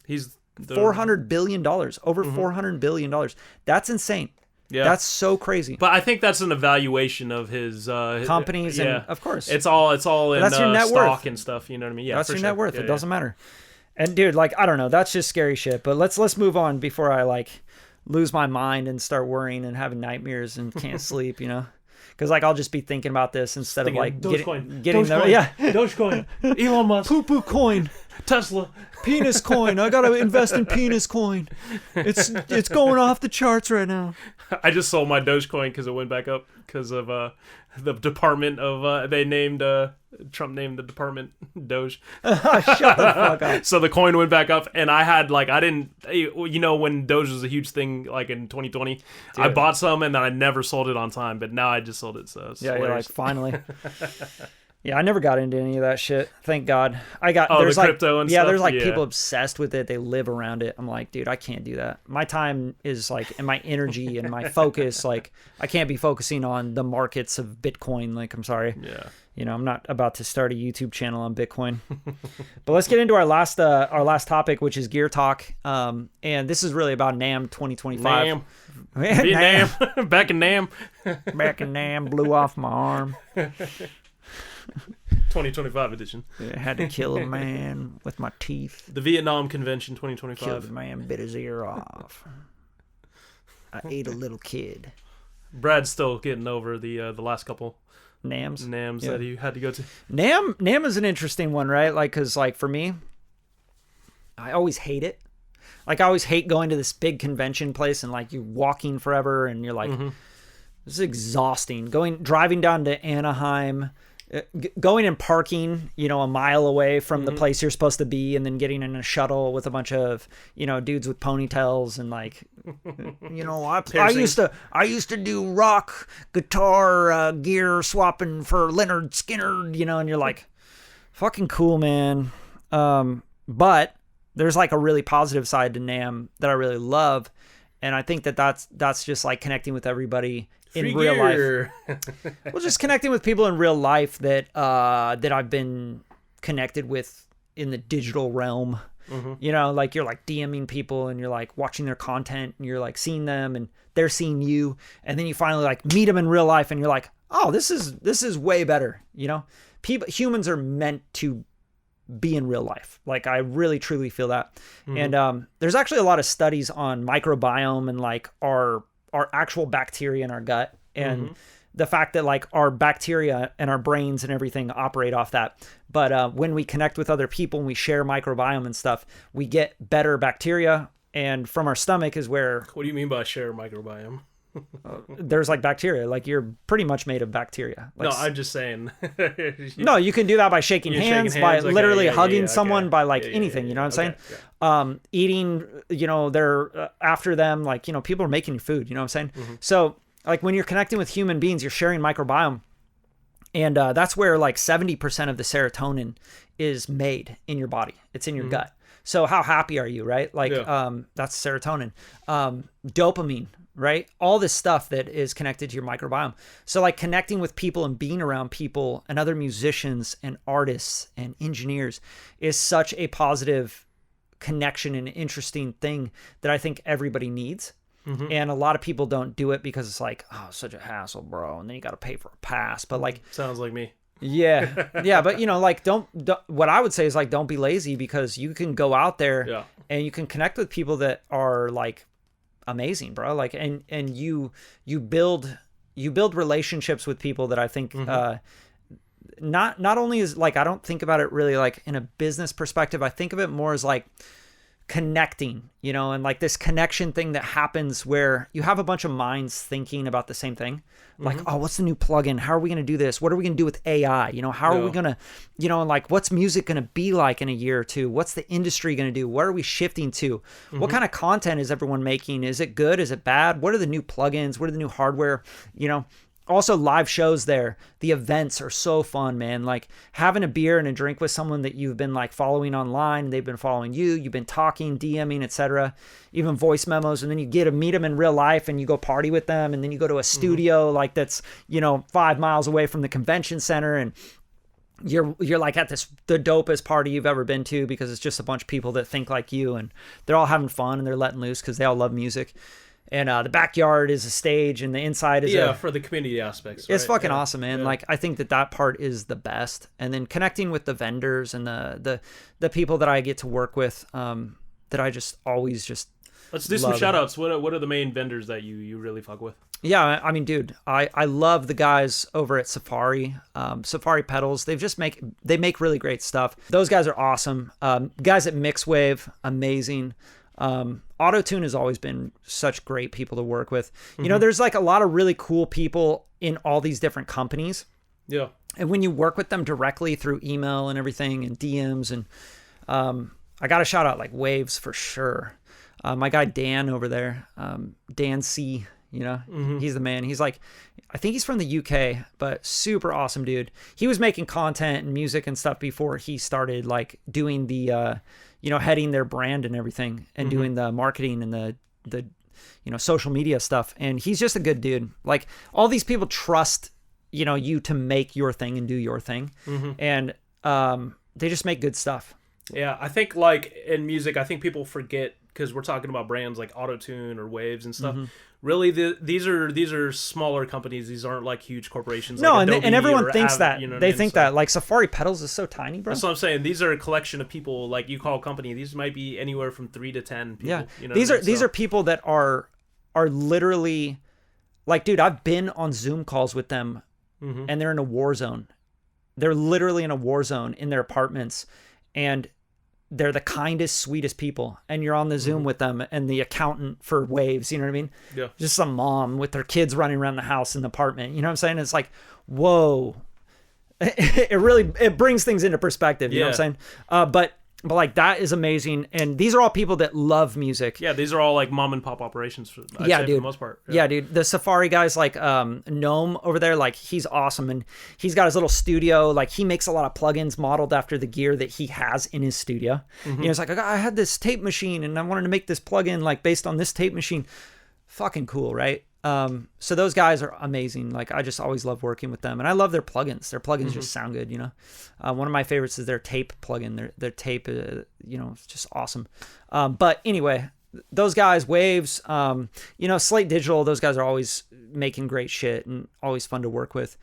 $400 billion. Over $400 billion. That's insane. Yeah, that's so crazy. But I think that's an evaluation of his companies, and of course, it's all in that's your net stock worth. And stuff. You know what I mean? Yeah, that's your net worth. Yeah, it doesn't matter. And dude, like I don't know, that's just scary shit. But let's move on before I like lose my mind and start worrying and having nightmares and can't sleep. You know, because like I'll just be thinking about this instead of like getting Dogecoin, Elon Musk, poo poo coin. Tesla, penis coin. I gotta invest in penis coin. It's going off the charts right now. I just sold my Dogecoin because it went back up because of the department of Trump named the department Doge. Shut the fuck up. So the coin went back up, and I had like when Doge was a huge thing like in 2020, dude. I bought some and then I never sold it on time, but now I just sold it. So yeah, you're like finally. Yeah, I never got into any of that shit. Thank God. There's the crypto and stuff. There's like people obsessed with it. They live around it. I'm like, dude, I can't do that. My time is like, and my energy and my focus, like, I can't be focusing on the markets of Bitcoin. Like, I'm sorry. Yeah. You know, I'm not about to start a YouTube channel on Bitcoin. But let's get into our last topic, which is gear talk. And this is really about NAMM 2025. NAMM. Back in NAMM. Back in NAMM. Blew off my arm. 2025 edition. I had to kill a man with my teeth. The Vietnam Convention 2025. Killed a man, bit his ear off. I ate a little kid. Brad's still getting over the last couple NAMMs that he had to go to. NAMM is an interesting one, right? Like, because like for me, I always hate it. Like, I always hate going to this big convention place and like you're walking forever and you're like, this is exhausting. Driving down to Anaheim, going and parking, a mile away from the place you're supposed to be, and then getting in a shuttle with a bunch of, dudes with ponytails and like, I used to do rock guitar gear swapping for Leonard Skinner, and you're like, fucking cool, man. But there's like a really positive side to NAMM that I really love, and I think that's just like connecting with everybody in real life. Well, just connecting with people in real life that I've been connected with in the digital realm. Like you're like DMing people and you're like watching their content and you're like seeing them and they're seeing you, and then you finally like meet them in real life and you're like, oh, this is way better. Humans are meant to be in real life. Like, I really truly feel that. And there's actually a lot of studies on microbiome and like our actual bacteria in our gut, and the fact that like our bacteria and our brains and everything operate off that. But when we connect with other people and we share microbiome and stuff, we get better bacteria. And from our stomach is where... What do you mean by share microbiome? There's like bacteria. Like, you're pretty much made of bacteria. Like, no, I'm just saying. No, you can do that by shaking hands, by literally hugging someone, by like anything. You know what I'm saying? Eating, they're after them. Like, people are making your food. You know what I'm saying? So like when you're connecting with human beings, you're sharing microbiome. And that's where like 70% of the serotonin is made in your body. It's in your gut. So how happy are you, right? Like that's serotonin. Dopamine, right? All this stuff that is connected to your microbiome. So like connecting with people and being around people and other musicians and artists and engineers is such a positive connection and interesting thing that I think everybody needs. And a lot of people don't do it because it's like, oh, such a hassle, bro. And then you got to pay for a pass. But like, sounds like me. Yeah. Yeah. But you know, like don't what I would say is like, don't be lazy, because you can go out there and you can connect with people that are like amazing, bro. Like, and you build relationships with people that I think, not only is like, I don't think about it really like in a business perspective. I think of it more as like connecting, you know, and like this connection thing that happens where you have a bunch of minds thinking about the same thing. Like, oh, what's the new plugin? How are we going to do this? What are we going to do with AI? You know, how are we going to, you know, and like, what's music going to be like in a year or two? What's the industry going to do? What are we shifting to? What kind of content is everyone making? Is it good? Is it bad? What are the new plugins? What are the new hardware? You know, also live shows there. The events are so fun, man. Like having a beer and a drink with someone that you've been like following online, they've been following you, you've been talking, DMing, etc., even voice memos, and then you get to meet them in real life and you go party with them, and then you go to a studio like that's, you know, 5 miles away from the convention center, and you're like at the dopest party you've ever been to, because it's just a bunch of people that think like you, and they're all having fun and they're letting loose because they all love music. And the backyard is a stage, and the inside is for the community aspects. It's fucking awesome, man. Like I think that part is the best, and then connecting with the vendors and the people that I get to work with, that I just always just. Let's do some shout outs. What are the main vendors that you really fuck with? Yeah, I mean, dude, I love the guys over at Safari, Safari Pedals. They make really great stuff. Those guys are awesome. Guys at Mixwave, amazing. Autotune has always been such great people to work with. You know, there's like a lot of really cool people in all these different companies. Yeah. And when you work with them directly through email and everything and DMs, and I got to shout out like Waves for sure. My guy Dan over there, Dan C, you know, he's the man. He's like, I think he's from the UK, but super awesome dude. He was making content and music and stuff before he started like doing the, you know, heading their brand and everything, and doing the marketing and the, you know, social media stuff. And he's just a good dude. Like all these people trust, you know, you to make your thing and do your thing. And they just make good stuff. Yeah. I think like in music, I think people forget, because we're talking about brands like Autotune or Waves and stuff. Really, these are smaller companies. These aren't like huge corporations. No, like and everyone thinks that. You know they think that. Like Safari Pedals is so tiny, bro. That's what I'm saying. These are a collection of people. Like you call a company. These might be anywhere from 3 to 10 people. Yeah, you know these are people that are literally like, dude, I've been on Zoom calls with them, and they're in a war zone. They're literally in a war zone in their apartments, and they're the kindest, sweetest people. And you're on the Zoom with them, and the accountant for Waves, you know what I mean? Yeah. Just some mom with their kids running around the house in the apartment. You know what I'm saying? It's like, whoa. It brings things into perspective. You know what I'm saying? But like that is amazing. And these are all people that love music. Yeah, these are all like mom and pop operations for dude. For the most part. Yeah, dude. The Safari guys, like NAMM over there, like he's awesome, and he's got his little studio. Like he makes a lot of plugins modeled after the gear that he has in his studio. You know, it's like, I had this tape machine and I wanted to make this plugin like based on this tape machine. Fucking cool, right? So those guys are amazing. Like I just always love working with them, and I love their plugins. Their plugins just sound good, you know. One of my favorites is their tape plugin. Their tape, you know, it's just awesome. But anyway, those guys, Waves, you know, Slate Digital, those guys are always making great shit and always fun to work with.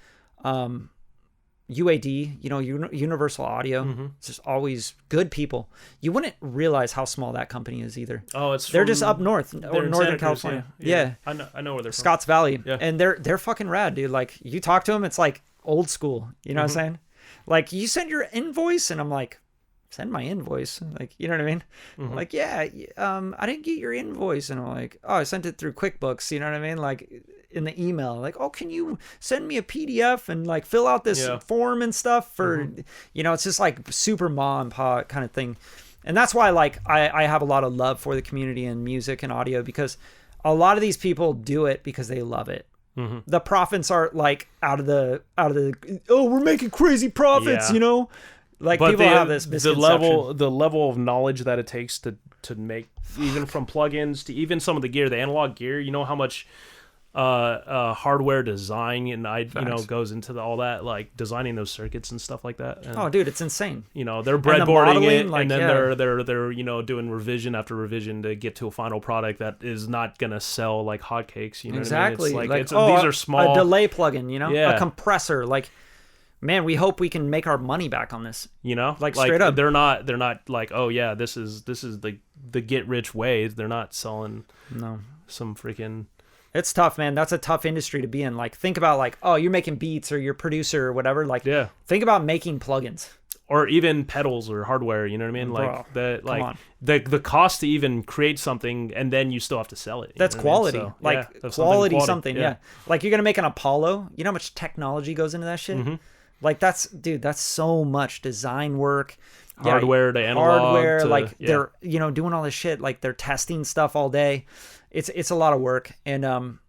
UAD, you know, Universal Audio, it's just always good people. You wouldn't realize how small that company is either. Oh, they're just up north or Northern California. Yeah. I know where they're from. Scotts Valley. Yeah. And they're fucking rad, dude. Like you talk to them, it's like old school. You know what I'm saying? Like you send your invoice, and I'm like, send my invoice. Like, you know what I mean? Like, yeah, I didn't get your invoice. And I'm like, oh, I sent it through QuickBooks. You know what I mean? Like in the email, like, oh, can you send me a PDF and like fill out this form and stuff for, you know, it's just like super mom and pop kind of thing. And that's why like I have a lot of love for the community and music and audio, because a lot of these people do it because they love it. The profits are like out of the oh, we're making crazy profits, you know? Like, but people have this misconception. The level of knowledge that it takes to make, even from plugins to even some of the gear, the analog gear, you know how much hardware design and goes into all that, like designing those circuits and stuff like that. And, oh, dude, it's insane. You know, they're breadboarding it, like, and then they're you know, doing revision after revision to get to a final product that is not gonna sell like hotcakes. You know exactly. What I mean? It's like, these are small, a delay plugin, you know, a compressor, like. Man, we hope we can make our money back on this. You know, like straight up. They're not like, oh yeah, this is the get rich way. They're not selling some freaking. It's tough, man. That's a tough industry to be in. Like, think about like, oh, you're making beats or you're a producer or whatever. Like, think about making plugins or even pedals or hardware. You know what I mean? Like the cost to even create something, and then you still have to sell it. That's quality. I mean? So, like that's quality something. Yeah. Like, you're gonna make an Apollo. You know how much technology goes into that shit. Mm-hmm. Like, that's so much design work, hardware to analog, like they're, you know, doing all this shit. Like, they're testing stuff all day. It's a lot of work. And,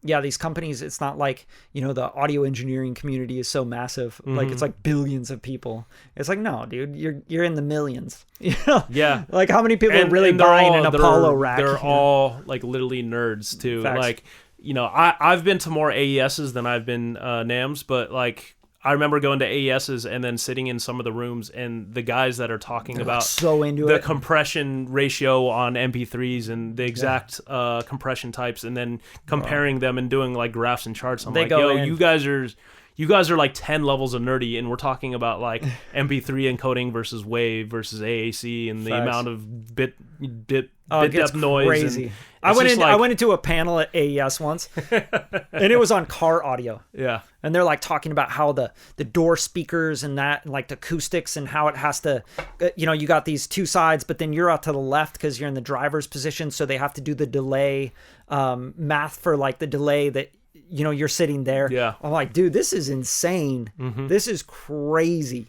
these companies, it's not like, you know, the audio engineering community is so massive. Mm-hmm. Like, it's like billions of people. It's like, no, dude, you're in the millions. You know? Yeah. Like, how many people are really buying an Apollo rack? They're all like literally nerds too. Facts. Like, you know, I've been to more AESs than I've been NAMMs, but like, I remember going to AESs and then sitting in some of the rooms, and the guys that are talking about so into the compression ratio on MP3s and the exact compression types, and then comparing them and doing like graphs and charts. I'm like, yo, you guys are like 10 levels of nerdy, and we're talking about like MP3 encoding versus wave versus AAC and the amount of bit depth noise. Crazy. I went into a panel at AES once, and it was on car audio. Yeah. And they're like talking about how the door speakers and that, and like the acoustics, and how it has to, you know, you got these two sides, but then you're out to the left because you're in the driver's position, so they have to do the delay math for like the delay that, you know, you're sitting there. Yeah. I'm like, dude, this is insane. Mm-hmm. This is crazy.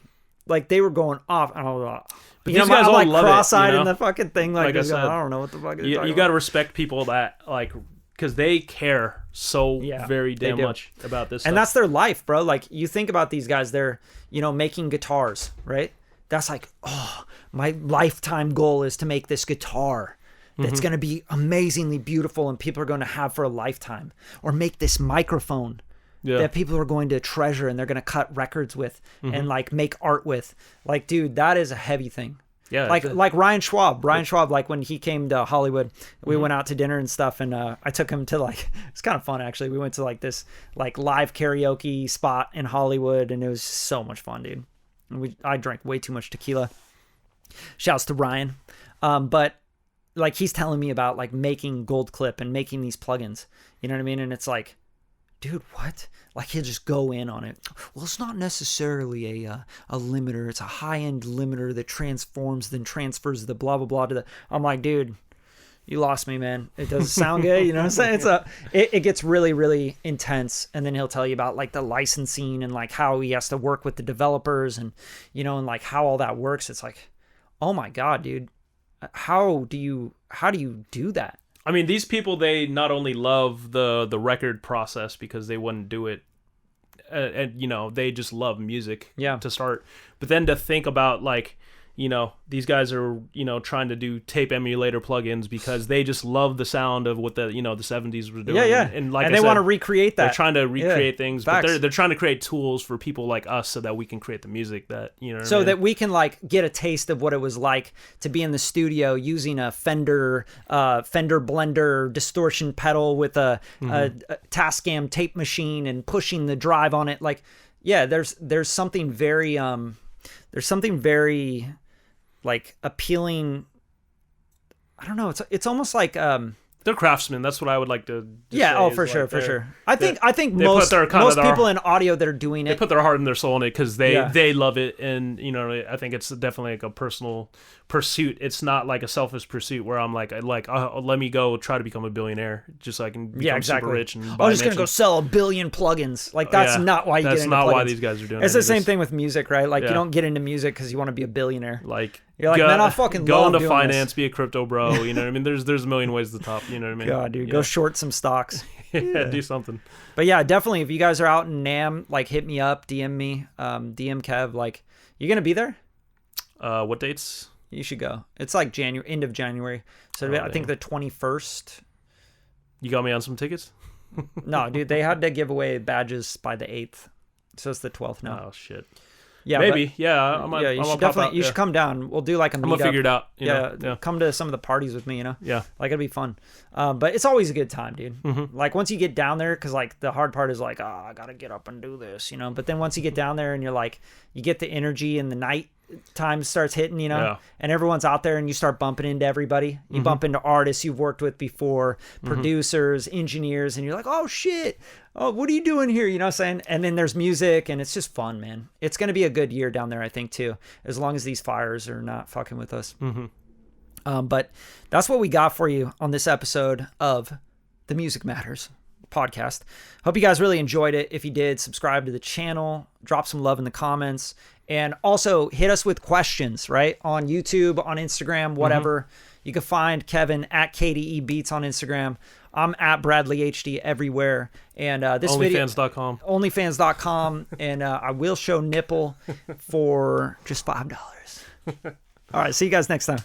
Like, they were going off. I don't know. But these guys all like love cross-eyed it, you know? in the fucking thing. Like I said, I don't know what the fuck is. You got to respect people that like, because they care so very damn much about this stuff. And that's their life, bro. Like, you think about these guys, they're, you know, making guitars, right? That's like, oh, my lifetime goal is to make this guitar that's going to be amazingly beautiful and people are going to have for a lifetime, or make this microphone that people are going to treasure and they're going to cut records with and like make art with. Like, dude, that is a heavy thing. Yeah. Like Ryan Schwab, like when he came to Hollywood, we went out to dinner and stuff, and I took him to like, it's kind of fun actually. We went to like this like live karaoke spot in Hollywood, and it was so much fun, dude. And I drank way too much tequila. Shouts to Ryan. But like, he's telling me about like making Gold Clip and making these plugins, you know what I mean? And it's like, dude, what? Like, he'll just go in on it. Well, it's not necessarily a limiter. It's a high-end limiter that transforms, then transfers the blah, blah, blah to the... I'm like, dude, you lost me, man. It doesn't sound good. You know what I'm saying? It gets really, really intense. And then he'll tell you about, like, the licensing and, like, how he has to work with the developers and, you know, and, like, how all that works. It's like, oh, my God, dude. How do you do that? I mean, these people, they not only love the record process because they wouldn't do it, and you know, they just love music to start. But then to think about, like, you know, these guys are, you know, trying to do tape emulator plugins because they just love the sound of what the, you know, the 70s were doing. Yeah. And like, they want to recreate that. They're trying to recreate things, Facts. But they're trying to create tools for people like us so that we can create the music that, you know, so that we can like get a taste of what it was like to be in the studio using a Fender blender distortion pedal with a Tascam tape machine and pushing the drive on it. Like, yeah, there's something very like appealing. I don't know. It's almost like they're craftsmen. That's what I would like to. Yeah. Oh, for sure. I think most people in audio that are doing it, they put their heart and their soul in it because they love it, and you know, I think it's definitely like a personal pursuit. It's not like a selfish pursuit where I'm like let me go try to become a billionaire just so I can become super rich and buy I'm just gonna go sell 1 billion plugins. Like, that's not why you get into plugins. That's not why these guys are doing it. It's the same thing with music, right? Like, you don't get into music because you want to be a billionaire. Like, You're like, man, I fucking go love into doing finance, this. be a crypto bro. You know what I mean? There's a million ways to the top. You know what I mean? God, dude, go short some stocks. Yeah, do something. But yeah, definitely. If you guys are out in NAMM, like hit me up, DM me, DM Kev. Like, you gonna be there? What dates? You should go. It's like end of January. So I think the 21st. You got me on some tickets? No, dude, they had to give away badges by the 8th. So it's the 12th now. Oh, shit. Yeah, maybe. You should definitely. You should come down. We'll do like a meetup. I'm gonna figure it out. Yeah, come to some of the parties with me. You know. Yeah. Like it'll be fun. But it's always a good time, dude. Mm-hmm. Like once you get down there, because like the hard part is like, oh, I gotta get up and do this, you know. But then once you get down there and you're like, you get the energy and the night time starts hitting, you know, and everyone's out there and you start bumping into everybody. You bump into artists you've worked with before, producers, engineers, and you're like, oh shit, oh, what are you doing here? You know what I'm saying? And then there's music and it's just fun, man. It's going to be a good year down there, I think, too, as long as these fires are not fucking with us. But that's what we got for you on this episode of The Music Matters podcast. Hope you guys really enjoyed it. If you did, subscribe to the channel, drop some love in the comments, and also hit us with questions, right? On YouTube, on Instagram, whatever. You can find Kevin at kdebeats on Instagram. I'm at bradleyhd everywhere. And this Onlyfans.com. Onlyfans.com. And I will show nipple for just $5. All right, see you guys next time.